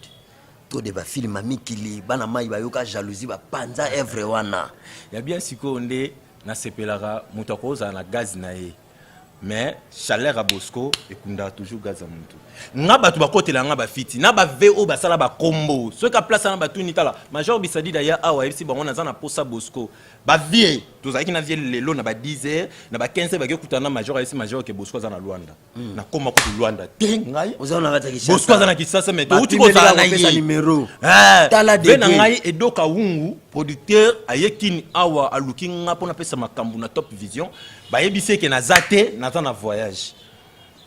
trop de ba film mikili bana mai ba yoka jalousie ba panza everyone ya bien sikonde na sepelaka muto koza na gaz na ye mais chaleur à Bosco et kunda toujours gaz à mutu nga batu ba kotela nga ba fiti na ba VO ba sala ba combo ce ka place na batu ni tala major bisadi daya awa FC bango na za na posa Bosco ba vie tozaki na vie lelo na ba 10h na ba 15h ba ke kutana major FC major ke Bosco za na Luanda na koma ko Luanda ngai ozana kata ki Bosco za na Kisasa mais to uti ko za na pesa numéro tala de na ngai edoka wungu producteur ayekini awa aluki nga pona pesa makambu na Top Vision ba yebise ke na zate na voyage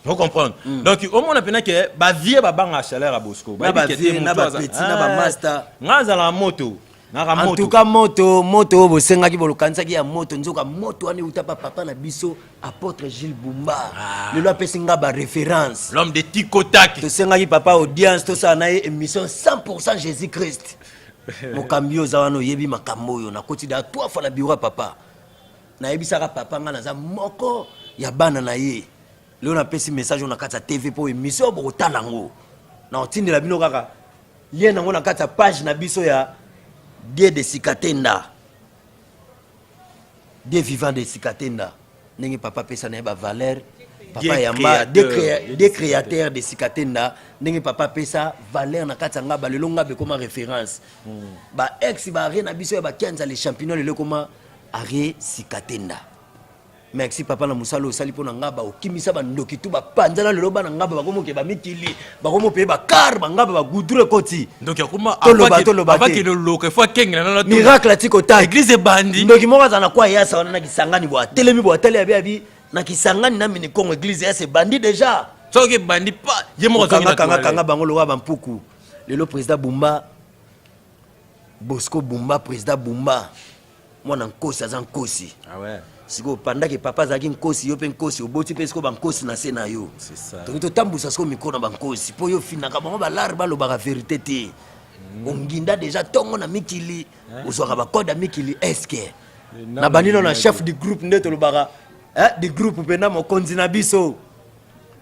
Vous comprenez? Donc, au moins, on a que ba vie ba bang à chaleur à Bosco. Na ba vie, na ba petit, na ba master. Ngaza la moto. En tout cas, moto, bosenga ki bolokanisa ki ya moto, nzoka moto ane utapa papa na biso, apôtre Gilles Bumba. Le loi pesinga ba référence. L'homme de Tikotak. To senga ki papa audience, to sa na émission 100% Jésus-Christ. Mokambio zawano yebi makambo yo na koti da 3 fois na bureau papa. Na yebi saka papa nga na za moko ya bana na ye. Leo na pesi message on a kata TV pour émission bo talango. Na otindi la bino kaka. Lien nango na kata page na biso ya Dieu de Sikatenda. Dieu vivant de Sikatenda. Nengi papa pesa na ba valeur. Papa yamba des créateurs de Sikatenda. Nengi papa pesa valeur na kata ngaba lelo ngabe comme référence. Ba ex ba rien na biso ya ba kianza les champignons lelo comme Are Sikatenda. Merci papa na musalo sali pona ngaba okimisa ba ndoki tu ba panzala lelo bana ngaba ba komo ke ba mikili ba komo pe ba car ba ngaba ba gudure koti donc yakuma avant que le loke fois kenga na miracle atiko ta église bandi ndoki moko za na kwa yasa wana na kisangani bo telemi bo tele abi na kisangani na mini kongo église ya se bandi déjà so ke bandi pas ye mo kanga bango lo ba mpuku lelo président Bumba Bosco Bumba président Bumba mwana nkosi azan nkosi ah ouais siko panda ke papa zaki nkosi yo pe nkosi oboti pe siko bankosi na se na yo c'est ça donc to tambusa siko miko na bankosi po yo finaka bango ba lar ba lo ba vérité te onginda déjà tongo na mikili ozwaka ba code mikili eske na banino na chef du groupe ndeto lo baka du groupe pena mokonzi na biso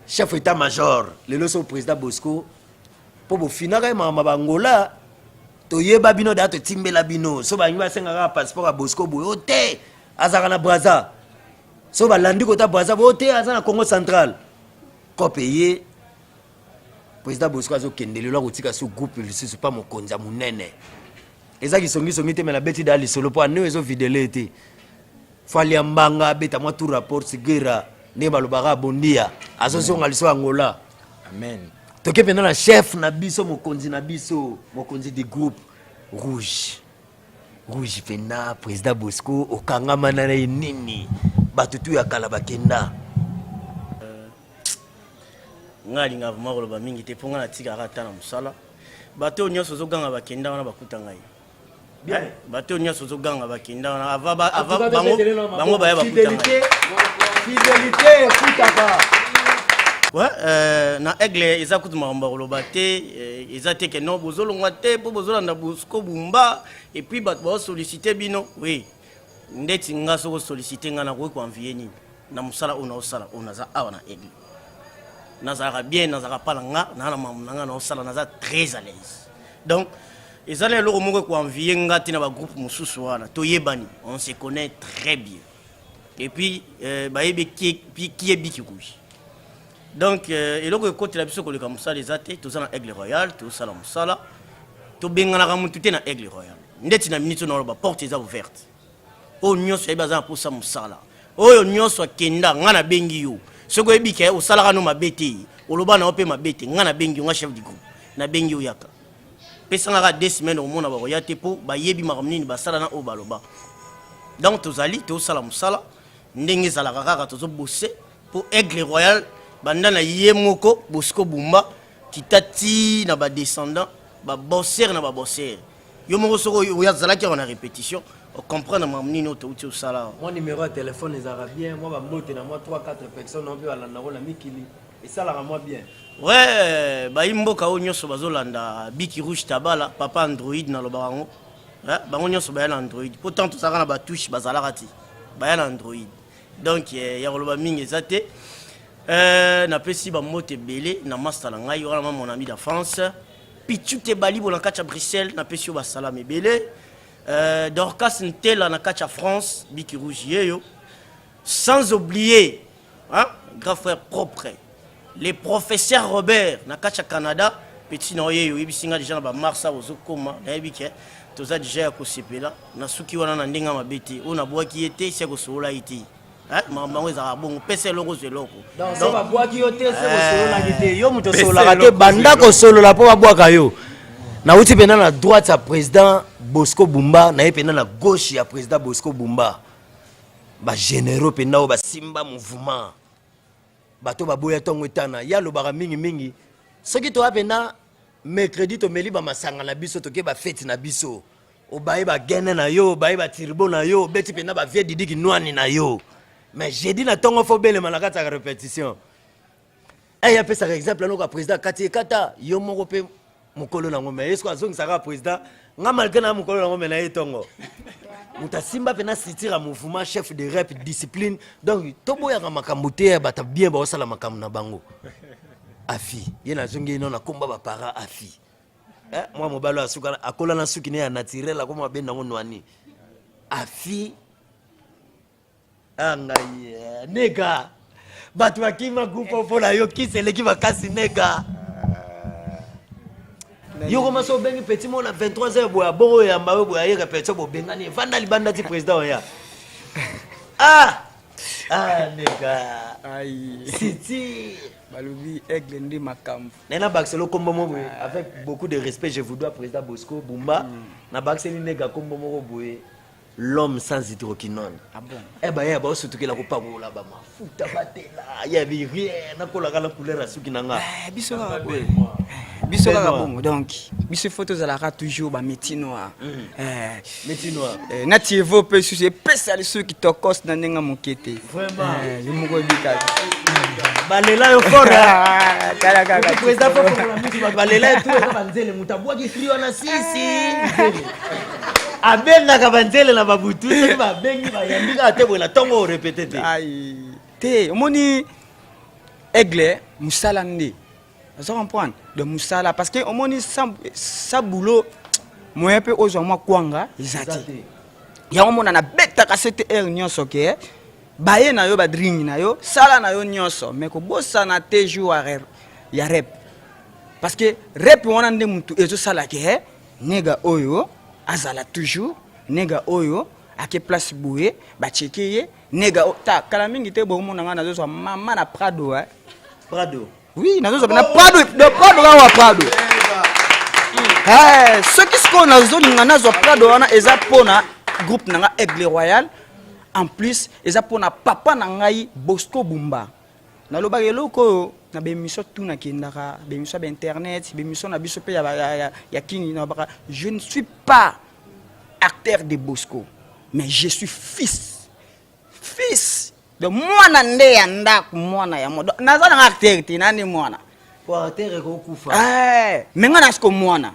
chef état major lelo so président Bosco po bo finaka mama bangola to yeba bino da to timbela bino so ba nyiba senga passeport a Bosco boyo te azaka na Braza so balandi kota Braza bote aza na Congo central ko payer président Bosco azo kendele lo kotika so groupe lisusu pa mokonza munene ezaki songi te mela beti dali solo po ane ezo videle te fali ambanga beta mwa tout rapport sigera ne balobaka bondia azo zonga liso Angola amen toke pena na chef na biso mokonzi du groupe rouge pena président Bosco okangama na nini batutu ya kala bakenda ngalinga vraiment koloba mingi te ponga na tika rata na musala bato nyonso zoganga bakenda wana bakuta ngai bien bato nyonso zoganga bakenda wana ava bango baya bakuta ngai fidélité kutaka ouais na aigle eza kutu makambo koloba te eza te ke non bozolongwa te po bozolanda Bosco Bumba et puis bato ba solliciter bino oui ndeti nga soko solliciter nga na ko envier nini na musala ona osala ona za awa na aigle nazara bien nazara pala nga na mamanga na osala naza très à l'aise donc ezale loko moko ko envier nga tina ba groupe mususu wana to yebani on se connaît très bien et puis ba yebe qui est biki rouge. Donc, et donc, côté la biso ko le kamusala ezate to sana Aigle Royal to sala musala to bengana ka mutu te na Aigle Royal ndeti na minute na ba porte eza ouverte o nyonso eba za pour sa musala oyo nyonso akenda ngana bengi yo soko ebike o sala kano mabete oloba na ope mabete ngana bengi nga chef du groupe na bengi yo yaka pesa nga 2 semaines au mona ba royate po ba yebi makamnini ba sala na o baloba donc tozali to sala musala ndenge zala kaka tozo bosser pour Aigle Royal banda na ye moko Bosco Bumba kitati na ba descendant ba bosser na ba bosser yo moko soko ya zala ki on a répétition on comprend na mamnino to uti usala mon numéro de téléphone est arabien moi ba mbote na moi 3-4 personnes on peut ala na rola mikili et ça la moi bien ouais ba imboka o nyoso bazolanda biki rouge tabala papa Android na lobango bango nyoso ba na Android pourtant to saka na ba touche bazala kati ba na Android donc ya loba mingi ezate na pesi ba mote belé na master na ngai wana mon ami de France pichute bali bona kacha Bruxelles na pesi ba salame belé Dorcas Ntela na kacha France biki rouge yeyo sans oublier grand frère propre les professeurs Robert na kacha Canada petit na yeyo ibisinga déjà na ba Marsa ozokoma na yebike toza déjà ko sepela na suki wana na ndinga mabeti ona bwaki ete se ko sola iti maman ezaka bongo pese eloko zeloko donc babwaki yo te se kosololaki te yo moto osololaka te banda kosolola mpo babwaka yo nauti mpena na droite ya président Bosco Bumba naye mpena na gauche ya président Bosco Bumba bagénéraux mpena oyo basimba mouvement bato baboya tongo etana ya lobaka mingi soki toa pena mercredi tomeli bamasanga na biso toke bafete na biso obaye bagene na yo obaye batirbo na yo obeti pena bavie didiki nwani na yo mais jeudi na tongo fo belema na kati ya répétition eya apesaka exemple anoka président kati ekata yo moko mpe mokolo nango mais esko azongisaka président nga malgré na mokolo nango me na ye tongo moto asimba mpena sitira mouvement chef de rep discipline donc toboyaka makambo te ya bato bien baosala makambo na bango afi ye nazongi ino nakomba bapara afi mwa mobali asuka akola na suki ne ya naturel akoma benda ngo nwani afi angai nega bato bakima groupe mpona yo kiseleki makasi nega yo koma so bengi petit mona 23h boya bongo ya mbawe boya ye répétition bo bengani vanda libanda ti président oya nega Aïe. siti Balobi aigle ndi makambo. nena baxelo kombo moko avec beaucoup de respect je vous dois président Bosco Bumba na baxeli nega kombo moko boye l'homme sans hydroquinone Ah bon? ba ya ba osutukela ko pakola ba mafuta batela ya bi rien na kola kala couleur ya suki nanga Biso kaka boye. Biso kaka bongo donc. Biso photo zalaka toujours ba métier noir. métier noir Nati evope sur ces pesa les ceux qui tokos na nenga mokete. vraiment Je moko bika. balela yo fora Kala kala. président pour la musique balela tout ka banzele mutabwa ki frio na sisi abengaka banzele na babutu soki babengi bayambika te boye na ntongo orépété te Aïe. Te omoni aigle musala nde. Vous comprenez? De musala parce que omoni sa boulot moyen pe ozwa mwa kwanga ezati. Yango mona na betaka cette heure nyonso ke baye na yo ba drink na yo sala na yo nyonso mais ko bosana te jour ya rep parce que rep wana nde mutu ezo sala ke nega oyo azala toujours nega oyo ake place boye ba checker nega ta kala mingi te bo mona ngana zo mama na Prado Prado oui na zo na Prado de Prado wa Prado ce qui se qu'on a zo ngana zo Prado wana eza pona groupe nanga Aigle Royal en plus eza pona papa na ngai Bosco Bumba na loba eloko na bemission tout na kindaka bemission ba internet bemission na biso pe ya kini na baka je ne suis pas acteur de Bosco mais je suis fils de mwana nde ya ndako mwana ya modo nazala nga acteur te nani mwana kwa terre ko kufa menga nasko mwana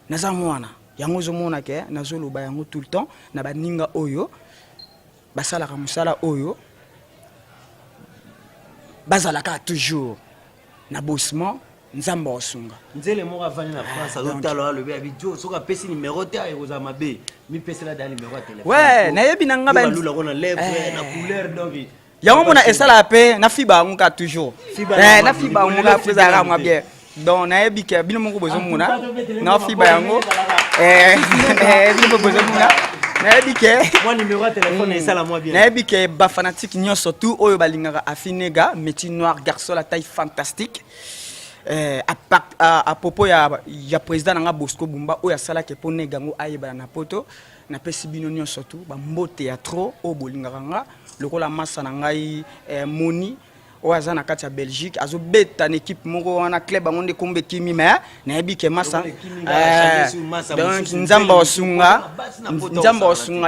naza mwana yango zo mona ke nazoloba yango tout le temps na baninga oyo basalaka musala oyo bazalaka toujours na bossement nzamba osunga nzele moko avandi na France azotala alobi abi jo soki apesi numéro te ayekozala mabe mipesela da numéro ya téléphone ouais nayebi na nga balula ko na lèvre na couleur donc yango mona esala pe na fiba yango ka toujours na fiba yango ka fezaka mwa bien donc nayebi ke bino moko bozomona na fiba yango bino bozomona nayebi ke moi numéro ya téléphone esala mwa bien nayebi ke ba fanatique nyonso tout oyo balingaka afinega métier noir garçon la taille fantastique à propos ya président nanga Bosco Bumba oyo asalaki po nega ngo ayebana na poto na pesi bino nyonso tout ba mbote ya trop o bolingaka nga lokola masa na ngai moni oyo aza na kati ya Belgique azobeta na équipe moko wana club bango nde kombe kimi mais nayebi ke masa donc nzamba osunga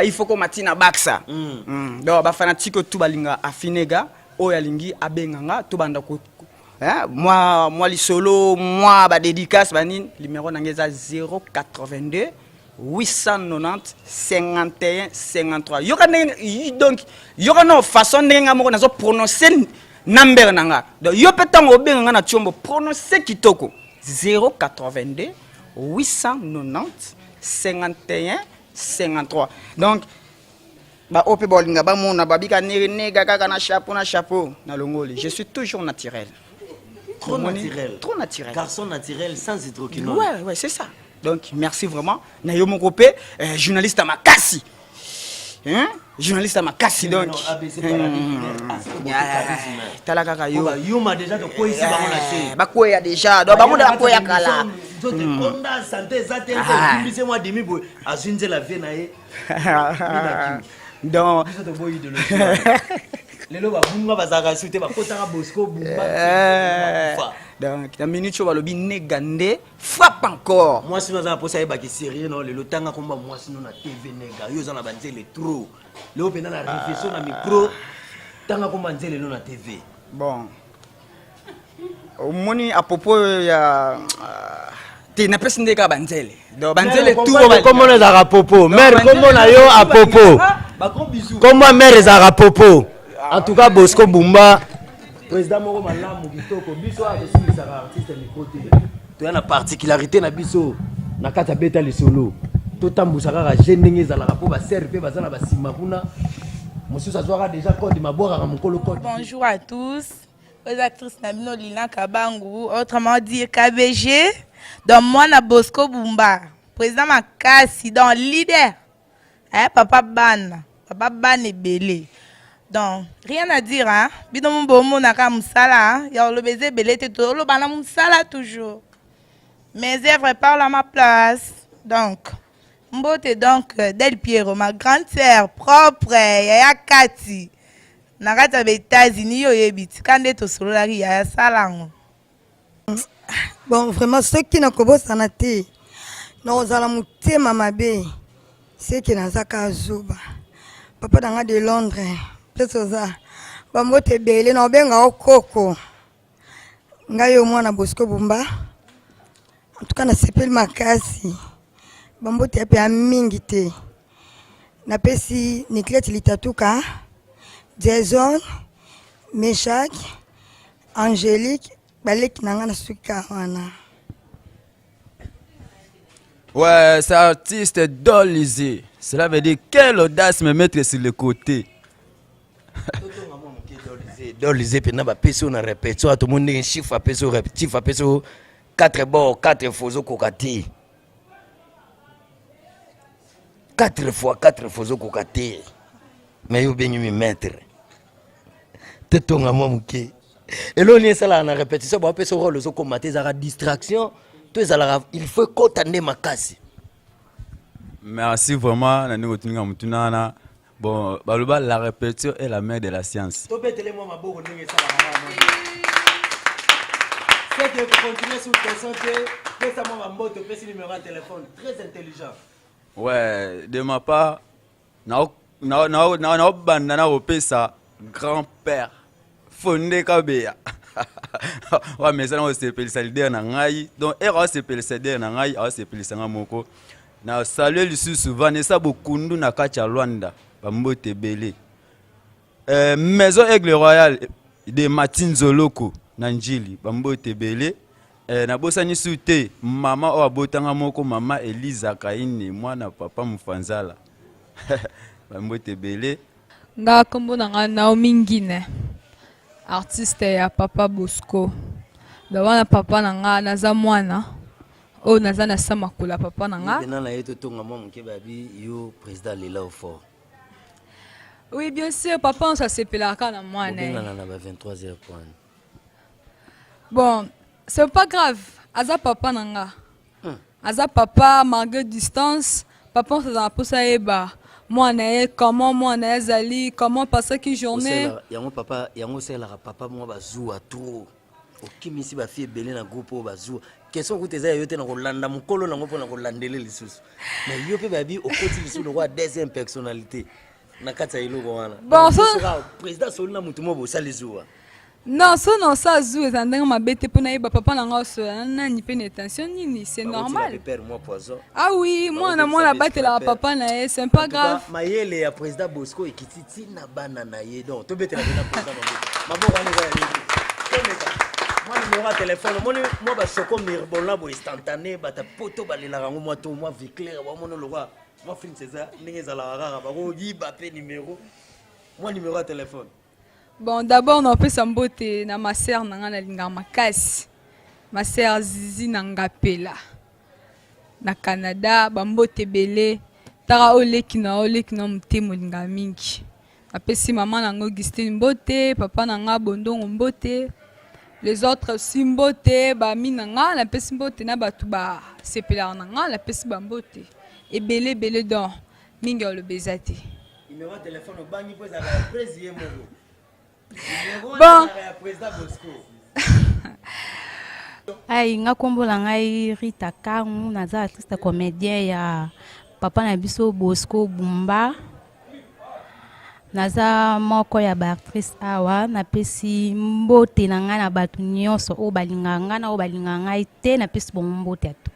il faut ko matina baksa donc ba fanatique tout balinga afinega oyo alingi abenganga to banda ko moi lisolo moi ba dédicace bani numéro nangeza 082 890 51 53 yoka donc yoka no façon ndenga moko nazo prononcer number nanga donc yo petango benga na tiombo prononcer kitoko 082 890 51 53 donc ba ope bolinga ba mona babika nega kaka na chapeau na longoli je suis toujours naturel. Trop naturel. Trop naturel. Garçon naturel sans hydroquinone. Ouais, c'est ça. Donc, merci vraiment. Nayomo Kopé, journaliste à Makassi. Journaliste à Makassi, donc. Talakaka yo. Yuma déjà de quoi ici, Bakoya déjà. Donc, Bamoda Bakoya Kala. Konda santé, santé, c'est moi demi boy. Asunze la vie nae. Donc. lelo babunga bazaka soute bakotaka Bosco Bumba. Donc na minute oyo balobi negande frappe encore. Moi sinon za posa yebaki sérieux non lelo tanga komba moi sinon na TV nega yo za na banzele trop. Lelo pena na réflexion na micro tanga komba nzele lelo na TV. Bon. Omoni à propos ya te na pesi ndeka banzele. Donc banzele tout comment on a popo. Mère comment na yo à popo. Comment mère za popo. En tout cas Bosco Bumba président moko malamu kitoko biso akosimisa artiste mikote. To yana particularité na biso na kata beta le solo. To tambusa kaka jeune ezalaka po ba serve bazana ba sima kuna. Monsieur Sazwara déjà code mabora ka mokolo code. Bonjour à tous. Aux actrices Nabino Lina Kabangu, autrement dit KBG, donc moi na Bosco Bumba, président Makasi, donc leader, hein, Papa Ban et Belé. Donc rien à dire, hein. Bidon Bomo Naka Moussala, y'a le baiser Belé, t'es tout le bana Moussala toujours. Mes œuvres parlent à ma place, donc. Mbote donc Del Piero, ma grande sœur propre, Yaya Kati. Nakata be États-Unis yo yebiti kande to solari ya salango. Bon vraiment ceux qui nakobosa na te na ozala mutema mabe c'est qui nazaka zuba papa danga de Londres peut-être ça ba mote bele na obenga okoko ngayo mwana Bosco Bumba en tout cas na sepel makasi ba mote pe mingi te na pesi Nicolette Litatuka Jason, Meshach, Angélique, Balek Nangana Sukawana. Ouais, c'est artiste Dolizé. Cela veut dire quelle audace me mettre sur le côté. Dolizé, pena ba peso na répétition, tout le monde un chiffre à peso répétitif à peso 4 bords, 4 fozo kokati. 4 fois 4 fozo kokati. Mais yo bengi mi maître tetonga moi muke elo ni sala na répétition ba peso rôle zo commater za distraction to ezala il faut kotande makasi. Merci vraiment na ningo tuninga mutunana bon baloba la répétition est la mère de la science. To betele moi maboko ndenge sala na c'est que continuer sur tes santé pesa moi mboto pesa numéro de téléphone très intelligent. Ouais, de ma part na banda opesa grand-père fondé Kabea. Ouais, mais ça on s'appelle leader na ngai donc era s'appelle leader na ngai a s'appelle sanga moko na saluer lisusu Vanessa Bokundu na kacha Rwanda bambote belé maison Aigle Royal de Martin Zoloko na Njili bambote belé na bosani sute mama o abotanga moko mama Eliza Kaini mwana papa Mufanzala bambote belé nga kombo nanga Naomi Ngine artiste ya papa Bosco da wana papa nanga naza mwana o naza na sama kula papa nanga bena na yeto tonga mo mke babi yo président Lela au fort. Oui bien sûr papa on s'appelle kana mwana bena na ba 23h point. Bon c'est pas grave aza papa nanga aza papa malgré distance papa on s'en posa eba moi na comment moi na zali comment passer qui journée yango papa yango c'est la papa moi bazua trop okimisi ba fille belé na groupe bazua question ko teza yote na kolanda mukolo nango pona kolandele lisusu mais yo pe babi okoti lisusu no deuxième personnalité na kata iloko wana bon so président solina mutu mo bo salizua non so non ça zou ezandanga mabete pona yeba papa nanga so na ni pe attention nini c'est normal moi poison ah oui moi na batela papa na c'est pas grave mayele ya président Bosco ekititi na bana na ye donc to betela na président maboko wana ya nini moi numéro de téléphone moi ba soko mirbola bo instantané bata poto balela rango moi to moi vie claire ba mono lokwa moi film César ndenge za la rara ba ko yiba pe numéro moi numéro de téléphone. Bon, d'abord, on a fait sa beauté na ma sœur na linga makasi. Ma sœur Zizi Nangapela. Na Canada, bambote belé. Tara oleki na mtemo linga mingi. Apesi maman nanga Augustine Mbote, papa nanga Bondongo Mbote. Les autres aussi Mbote, ba minanga, na pesi Mbote na batu ba sepela nanga, la pesi bambote. Et belé don mingi le bezate. Numéro de téléphone au bangi pour ça président Mogo. Bon. Ai nga kombola ngai Rita Kangu naza artiste comédien ya papa na biso Bosco Bumba. Naza moko ya ba actrice awa napesi mbote na nga na batu nyonso o balinga nga na o balinga ngai te napesi bon mbote ato.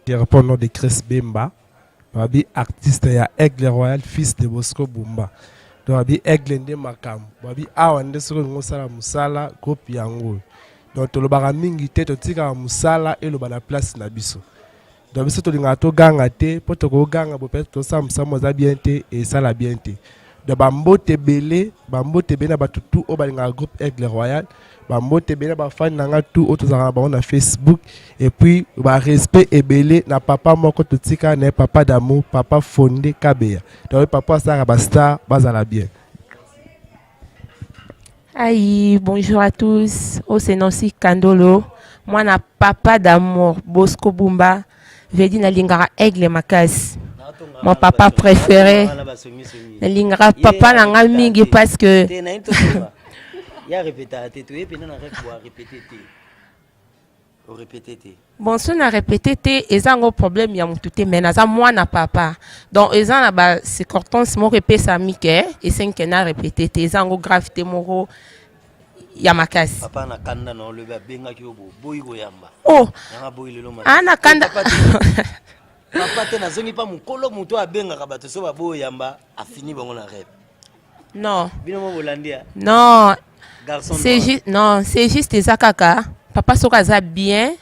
Je réponds au nom de Chris Bemba. Babi artiste ya Aigle Royal fils de Bosco Bumba. Donc babi Aigle nde makam. Babi awa nde soko ngosala musala groupe yango. Donc to lobaka mingi te to tika musala et lo bana place na biso. Donc biso to linga to ganga te po to ko ganga bo peut to sa musamo za bien te et ça la bien te. De bambote belé na batutu o balinga groupe Aigle Royal bambote belé ba fan nanga tout auto za ba na Facebook et puis ba respect et belé na papa moko to tika na papa d'amour papa fondé Kabeya donc papa ça ba star bazala bien. Aïe, bonjour à tous. Oh, c'est Nancy Kandolo. Moi, na papa d'amour, Bosco Bumba. Vedi na lingara Aigle Makas. Mon papa préféré. Na lingara papa nanga mingi parce que. Ya répéter, tu es bien na répéter. Bon, si on a répété, ils ont un problème, il y a tout mais na moi na papa. Donc ils ont là c'est corton, c'est mon répété ça Mickey et c'est qu'on a répété, ils ont gravité moro ya makasi. Papa na kanda na le benga ki obo boyi go yamba. Oh. Na boyi lelo ma. Ana kanda. Papa te na zongi pa mukolo muto abenga ka bato so ba boyi yamba a fini bango na rêve. Non. Bino mo Holandia. Non. Garçon. C'est juste non, c'est juste des akaka. Papa sokaza bien.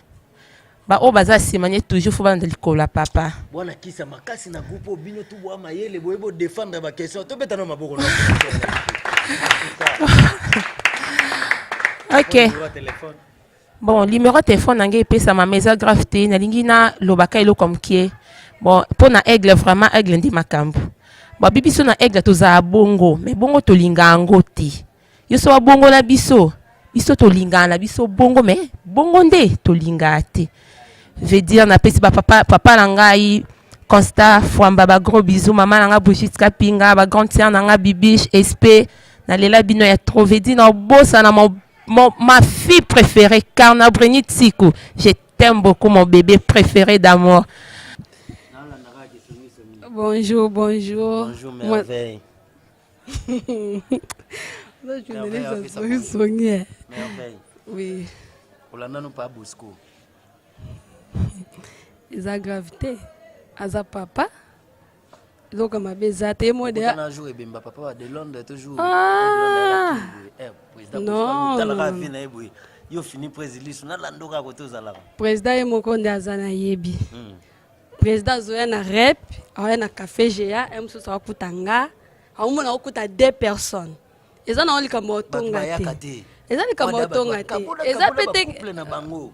Ba o baza simanye toujours faut banda likola papa. Bwana kisa makasi na groupe bino tu bwa mayele boyebo défendre ba question. To beta no maboko no. OK. Bon, numéro de téléphone nangé pesa ma maison gravité na lingina lobaka elo comme qui. Bon, pour na Aigle vraiment Aigle ndi makambu. Bon bibiso na Aigle to za bongo, mais bongo to linga ngoti. Yo so bongo na biso. Biso to linga na biso bongo mais bongo nde to linga te. Veut dire na pesi papa nangai Constat Fwamba ba gros bisous maman nanga Brigitte Kapinga ba grande sœur nanga Bibiche SP na lela bino ya trop veut dire na bossa na ma fille préférée Karna Breni Tsiku. Je t'aime beaucoup mon bébé préféré d'amour. Bonjour, bonjour. Bonjour merveille. Merveille. Oui. Olanda no pa Bosco. Eza gravité. Aza papa. Donc ma bezate mo de. On a joué bimba papa de Londres toujours. Ah. Non. Yo fini président na landoka ko tozala. Président Mokonde azana yebi. Président zoya na rep, aya na café GA, emso sa kutanga. Aumona okuta 2 personnes. Eza na olika motonga te. Eza lika motonga te. Eza pete na bango.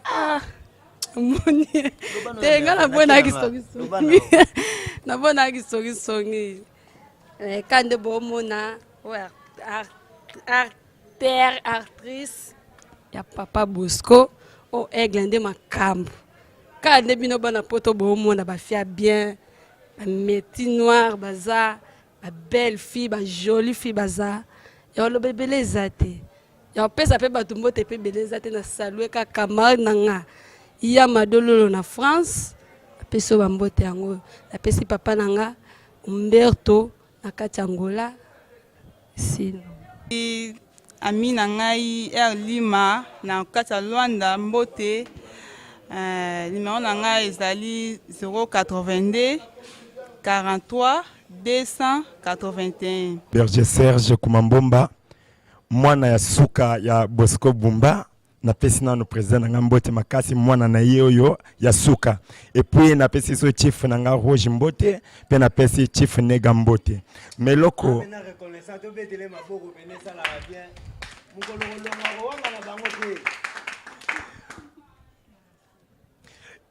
Ah. Moni. Tenga na bona kisogi. Na bona kisogi songi. Kande bomona, ouais, actrice ya papa Bosco o Aigle nde makambu. Kande bino bana poto bomona ba fia bien, ba métis noir baza, ba belle fille, ba jolie fille baza. Ya lo bebele zate. Ya pesa pe batumbo te pe bele zate na salue ka camarade nanga. Iya madololo na France, peso bambote yango. Na pesi papa nanga Umberto na kati Angola. Sino. Amina ngai Lima na kati Luanda mbote. Numéro na ngai ezali 082 43 281. Berger Serge Kumambomba, mwana ya suka ya Bosco Bumba. Na pesi na no président na Mbote makasi mwana na yeyo ya suka et puis na pesi so chief na nga Roger Mbote pe na pesi chief Nega Mbote meloko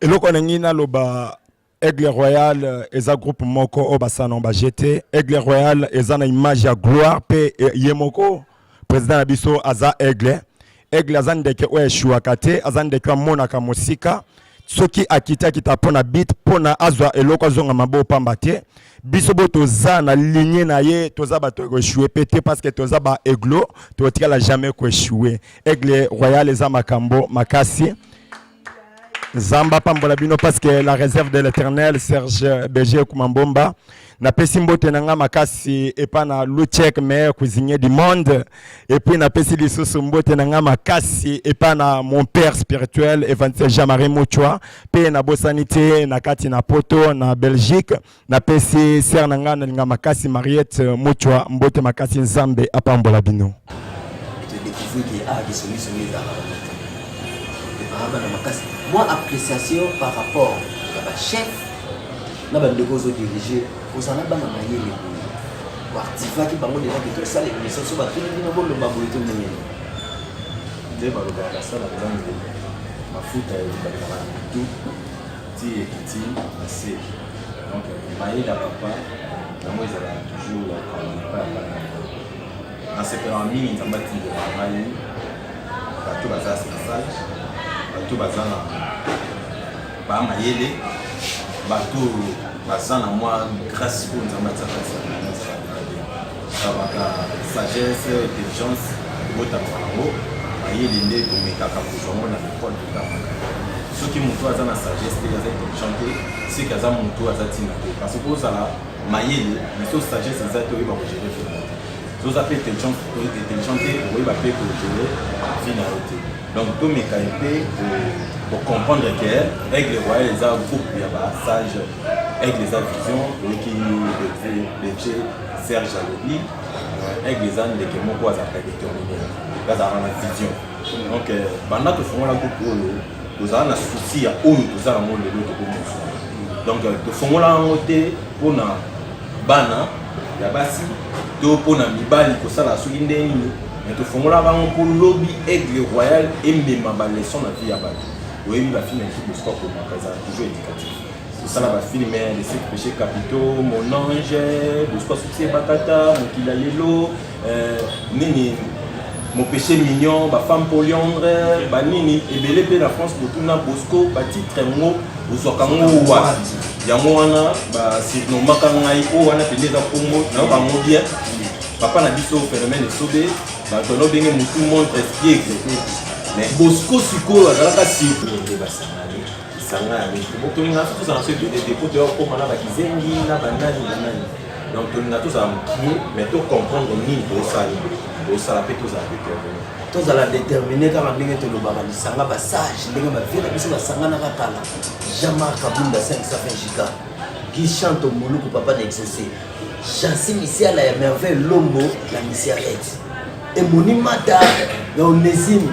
eloko na ngina loba Aigle Royal eza groupe moko obasana ba jeté Aigle Royal eza na image ya gloire pe yemoko président na biso aza Aigle Aigle azandeke oeshua kate azandeke monaka musika soki akita kitapona beat pona azwa eloko azonga mabo pamba te bisobo toza na lignée na ye toza ba to échouer pété parce que toza ba églo to tika jamais ko échouer Aigle Royal eza makambo makasi Zamba pambola bino parce que la réserve de l'Éternel Serge Béger Kumambomba na pesi mbote nanga makasi et pas na Luchek meilleur cuisinier du monde et puis na pesi lisusu mbote nanga makasi et pas na mon père spirituel Evangeliste Jean-Marie Mouchoua pe na bosanité na kati na Poto na Belgique na pesi sœur nanga na makasi Mariette Mouchoua mbote makasi Nzambe apambola bino tu découvres que a des solutions moi appréciation par rapport à la chef na ba ndeko zo diriger kozana ba na mayele ko activa ki bango déjà que tout ça les missions so ba tuni na bolo ba boito nene de ba ba la sala ba ngi mafuta ya ba ba tout ti ekiti assez donc mayele papa na moi ça va toujours pas na c'est pas en ligne ça m'a dit de mayele ba tout ba ça c'est ça bato bazana ba mayele bato bazana moi grâce pour nzamba tsaka sabaka sagesse intelligence bota mwango mayele nde domekaka kuzongo na école de temps soki mutu azana sagesse te aza intelligente c'est kaza mutu azatina te parce que ozala mayele mais so sagesse eza te oyeba kogere fina so oza pe intelligente oyeba pe kogere fina yo te donc tout mes qualités pour comprendre que Aigle Royal les a groupe il y a sage Aigle les a vision qui Béché Serge Alobi Aigle les a les qui m'ont quoi ça fait déterminer là ça a la vision donc pendant que font la groupe nous avons un souci à où nous avons le lot donc de font la montée pour na bana ya basi to pour na mibali ko sala su indeni mais tu fongola bango pour lobby Aigle Royal et même ma leçon la vie à battre oui la fille qui me score pour ma casa toujours éducatif ça là va filmer les 7 péchés capitaux mon ange de score succès batata mon kila yelo nini mon péché mignon ba femme polyandre ba nini et belé pe la France pour tout na Bosco ba titre ngo usokango wa yango wana ba sino makangai o wana pendeza pombo na ba modia papa na biso phénomène de sauver bah tout le monde est mais Bosco Siko azalaka surpris de basangali sanga avec beaucoup de gens tous en fait des dépôts de comme na bakizengi na banani donc tout na tous à mais tout comprendre ni de ça au sala pe tous à la déterminer quand on est le baba sanga ba sage ndenge ba vela biso basanga na kala Jean-Marc Kabunda 520 giga qui chante au moluku papa d'exaucer Chancy Missia la merveille Lombo la Missia Red et Monimata ya Onésime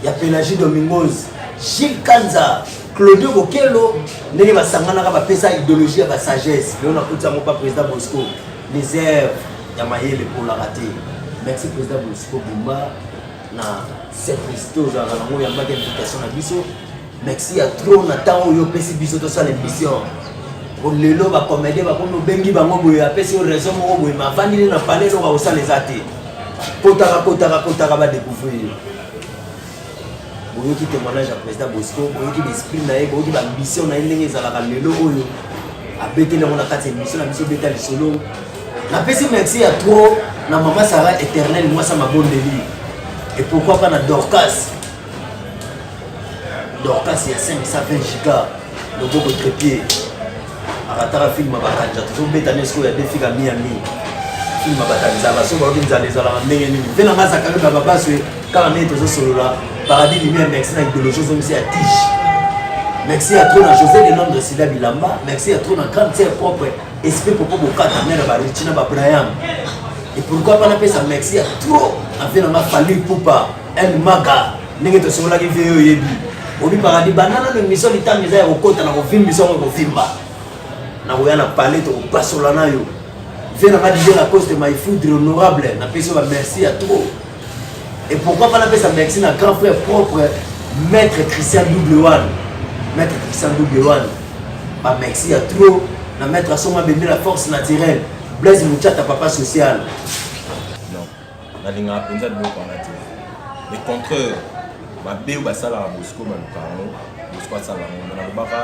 ya Pélagie Domingos Gilles Kanza Claudio Bokelo ndenge basangana ka bapesa idéologie ya sagesse leo na kuta mo pa président Bosco les airs ya mayele pour la rater merci président Bosco Bumba na cette Christos za nango ya mbaka invitation na biso merci à trop na temps yo pesi biso to sa l'émission pour lelo ba comédie ba kono bengi bango boye apesi raison moko boye ma vandile na palais lo ba osa les até kotaka ba découvrir boye ki témoignage à président Bosco boye ki l'esprit na boye ki ba ambition na ndenge za la lelo oyo abetele on a kati émission na biso beta le solo na pesi merci à trop na maman Sarah éternelle moi ça m'a bondeli et pourquoi pas na Dorcas il y a 520 gigas le beau trépied aratara film bakanja to betanesco ya défi ga Miami film batanza ba so ba kinza les ala ndenge ni vena ngasa ka ba baswe kala meto zo solola paradis lumière merci na idéologie zo monsieur à tige merci à trop na José de nom de Sida Bilamba merci à trop na grande terre propre esprit popo bokata mera ba Richina ba Brian et pourquoi pas na pesa merci à trop avena ma fallu poupa El Maga ndenge to solola ki veo yebi obi paradis banana no mission litami za ya okota na kofimba so ko fimba na koya na palais to pasola na yo vena ma dire la cause de my food honorable na peso ba merci à trop et pourquoi pas na pesa merci na grand frère propre maître Christian Double1 maître Christian Double1 ba merci à trop na maître Asoma Bende la force naturelle Blaise Mouchata papa social non na linga penza de ko na te les contreurs ba be ba sala Bosco ba lukano Bosco asala ngo na lobaka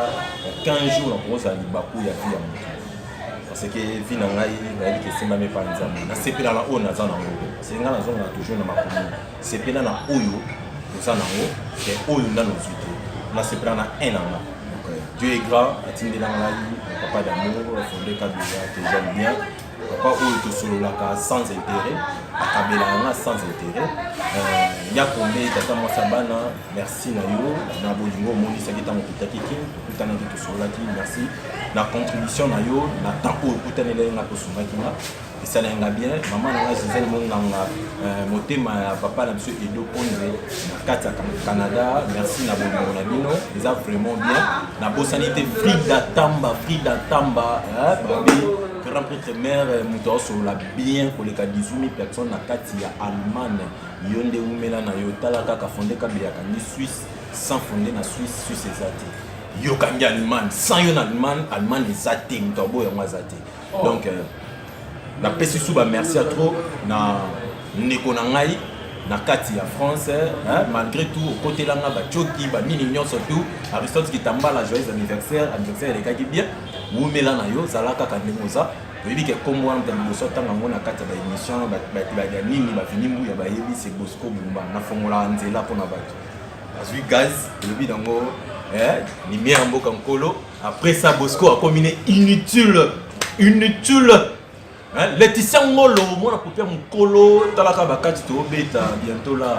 15 jours na koza libaku ya vie ya moto parce que vie na ngai na yiki simba me panza na sepela na ona za na ngo c'est nga na zonga toujours na makomi sepela na oyo za na ngo et oyo na no zuite na sepela na enanga donc Dieu est grand atindela ngai papa d'amour fondé Kabila que j'aime bien papa oyo tosololaka sans intérêt akabelanga sans intérêt Yakombe tata Mwasabana merci na yo na bolingo monisaki ntango kitaki okutanaki tosololaki merci na contribution na yo na temps oyo okutaneli nga tosungaki nga esalenga bien mama na nga Gisèle Monganga motema ya papa na biso Edo Ponze na kati ya Canada merci na bolingo na bino eza vraiment bien na bosani te Frida Tamba babi grand prêtre mère moto osola bien koleka 18 000 personnes na kati ya Allemagne yo nde umela na yo tala kaka fondé Kabila kandi Suisse sans fondé na Suisse ezate yo kangi Allemagne sans yo na Allemagne ezate moto boya mwa zate donc na pesi suba merci à trop na ndeko na ngai na kati ya France malgré tout au côté langa ba choki ba nini nyonso tout Aristote Kitambala joyeux anniversaire elekaki bien umela na yo zalaka kandemoza oyebi ke kombo wana liboso ntango yango na kati ya baémission ya nini bafini mbuya bayebi se Bosco Bumba nafongola nzela mpona bato azwi gaz elobi nango lumière ya mboka nkolo après ça Bosco akomine inutile Laetitia Ngolo mwana popia mukolo talaka bakati tobeta bientôt là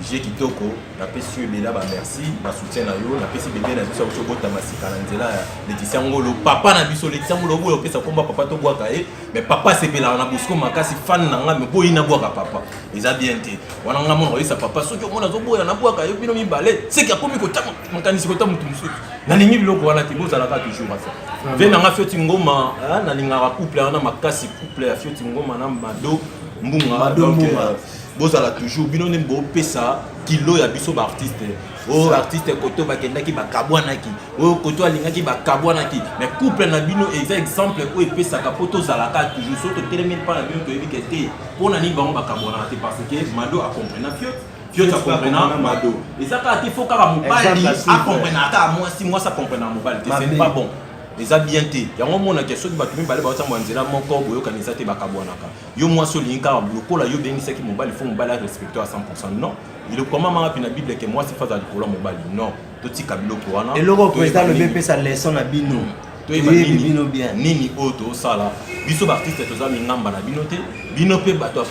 j'ai kitoko na pesi ebela ba merci ba soutien na yo na pesi bébé na biso ko bota masika na nzela Laetitia Ngolo papa na biso Laetitia Ngolo boyo pesa komba papa to bwaka mais papa sepela na Bosco makasi fan na nga me boyi na bwaka papa eza bien te wana nga mona oyesa papa soki omona zo boya na bwaka yo bino mibale seki akomi ko tama makanisi ko tama mutu mususu na ningi biloko wana te bozala ka toujours ça vena nga fioti ngoma na lingaka couple na makasi couple ya fioti ngoma na Mado Mbunga donc bozala toujours bino ne bo pesa kilo ya biso ba artiste artiste koto bakendaki bakabwanaki koto alingaki bakabwanaki mais couple na bino exemple o pesa ka poto zalaka toujours soto telemi pa na bino to yebike te pona ni bango bakabwana te parce que Mado a comprendre fioti a comprendre Mado et ça ka te faut ka mobali a comprendre ata moi ça comprendre mobali c'est pas bon eza bien te yango mona ke soki bato mibale baotamba nzela moko boyokanisa te bakabwanaka yo mwasi olingi kaka lokola yo bengisaki mobali fo mobali arespecte à 100% non il comment mama pina bible ke mwasi faza likolo mobali non totika biloko wana eloko président le bpesa leçon na bino bino bien nini oyo tosala biso baartiste toza mingamba na bino te bino mpe bato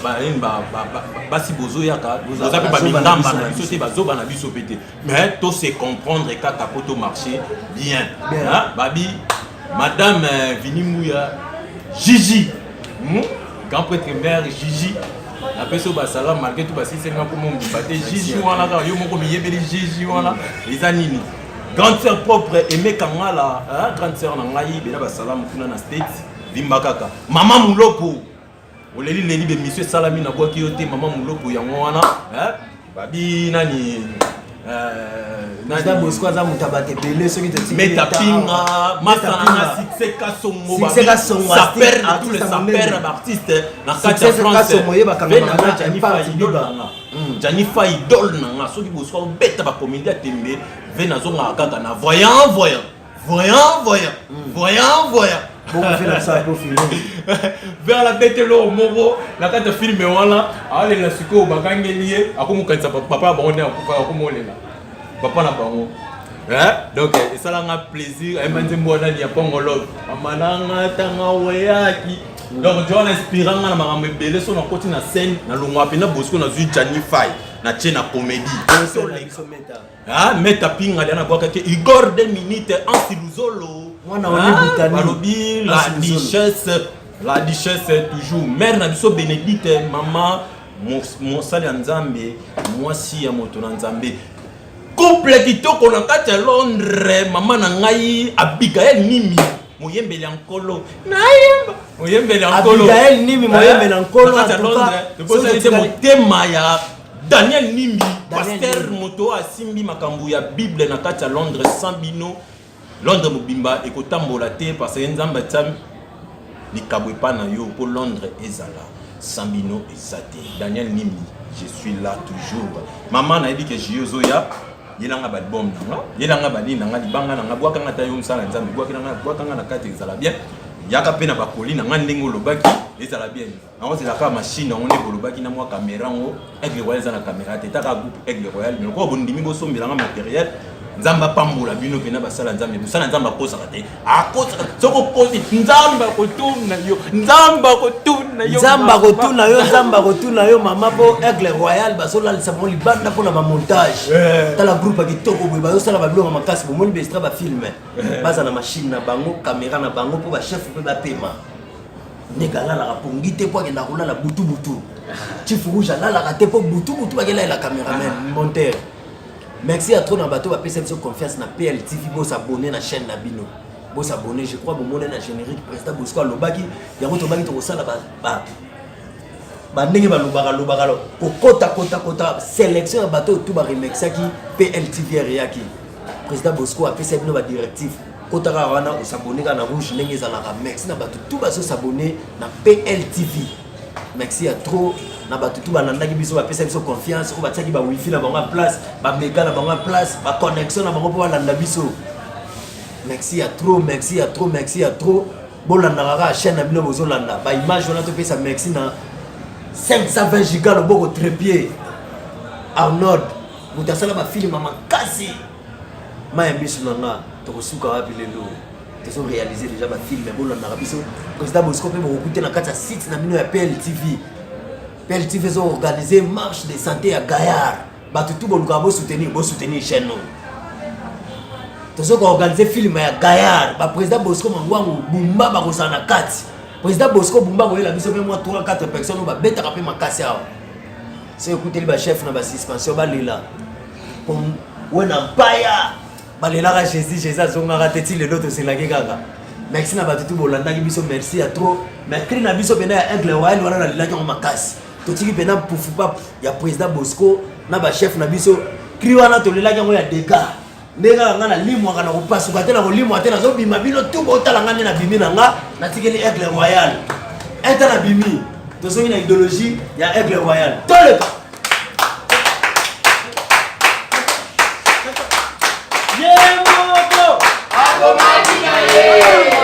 basi bozoyaka boza mpe bamingamba na biso te bazoba na biso mpe te mais tose comprendre kaka po to marché bien babi madame Vini Mbuya Gigi grand prêtre mère Gigi apeso basala malgré tout basisenga ko mo mbate Gigi wana ka yo moko miyebeli Gigi wana eza nini grande sœur propre Aimé Kangala grande sœur na ngai bena basalamu kuna na States vimba kaka mama muloko oleli leli be monsieur salami na kwa kiyote mama muloko yango wana babi nani Nada Bosco aza mutabate belé ceux qui te metapinga masana succès kasongo ça perd tous les sapeurs d'artistes na kati ya France Janifa idole nanga soki Bosco beta ba comédie tembe vena zonga kaka na voyant bon faire ça pour filmer vers la bête lo moro la kata filme wana ale na siko bakangelié akomukanisa papa bonne akomolela papa na bango donc ça là un plaisir et manje mbona ni apongolo amananga tanga weyaki donc tu as l'inspirant na makambe belé so na koti na scène na longwa pena Bosco na zu Janify na tchena comédie meta pinga na kwa ke Igor 2 minutes en siluzolo balobi la duchesse toujours mère na biso Bénédicte maman mosali ya Nzambe mwasi ya moto na Nzambe couple kitoko na kati ya Londres mama na ngai Abigail Nimi moyembeli ya nkolo nayemba moyembeli ya nkolo Abigail Nimi moyembeli ya nkolo na Londres te motema ya Daniel Nimbi pasteur moto asimbi makambo ya Bible na kati ya Londres Sambino Londres mobimba ekotambola te parce que Nzamba tsam likabwe pa na yo pour Londres ezala Sambino ezate Daniel Nimbi je suis là toujours maman na dit que Jiozoya yelanga balbum nanga yelanga bali nanga libanga nanga bwaka ngata yo msala nzambe bwaka ngana na kati ezala bien yaka pe na bakoli nanga ndenge olobaki ezala bien nango c'est la machine on est kolobaki na mwa caméra ngo Aigle Royal za na caméra te taka groupe Aigle Royal mais ko bondimi bo sombelanga matériel nzamba pambola bino pena basala nzambe musala nzamba kosa te akosa soko kosi nzamba kotuna yo nzamba kotuna yo mama po Aigle Royal basola lisamo libanda pona ba montage tala groupe kitoko boy ba sala ba biloko makasi bo moni bestra ba film baza na machine na bango caméra na bango po ba chef pe ba pema negala la pongi te po kenda kola la butu chief rouge la la te po butu ba kela la caméraman monteur. Merci à trop dans bateau, après cette confiance na PLTV, vous s'abonner na chaîne Nabino. Vous s'abonner, je crois, vous m'avez na générique, président Bosco Lobaki, il y a votre bagi to sala ba ndenge ba lobaka kota sélection bateau tout ba remix qui PLTV Riaki. Président Bosco a fait cette nouvelle directive. Kota wana vous s'abonner na rouge ndenge za la remix na bateau tout ba s'abonner na PLTV. Merci à trop. Na batutu banandaki biso ba pesa biso confiance ko bataki ba wifi na bango place ba mega na bango place ba connexion na bango po balanda biso. Merci à trop bolanda kaka chaîne na bino bozolanda ba image wana to pesa merci na 520 giga le boko trépied Arnold mutasala ba film makasi maya biso nanga to kosuka wapi lelo to réaliser déjà ba film bolanda biso président Bosco pe bokuté na kati ya site na bino ya PLTV. PLTV ont organisé marche de santé à Gaillard. Tout le monde a soutenir chaîne. Ils ont organisé film à Gaillard. Le président Bosco Mangwangu Bumba Bakosana 4. Le président Bosco Bumba il a mis 3-4 personnes qui ont été rapidement cassées. C'est écouter le chef dans la suspension. Pour un paya. Balela Jésus a raté le autre c'est la gaga. Merci na batutu bolanda ki biso merci à trop. Mais cri na biso bena Aigle Royal wana na lilaki on makasi. Totiki pena poufu pap ya président Bosco na ba chef na biso cri wana to lelaki ngo ya dega. Ndeka nga na limwa kana ko pasuka te na ko limwa te na zo bima bino tout botala nga na bimi na nga na tikeli Aigle Royal. Eta na bimi. To so ina idéologie ya Aigle Royal. Toleka. Yemo! Akomaki na ye!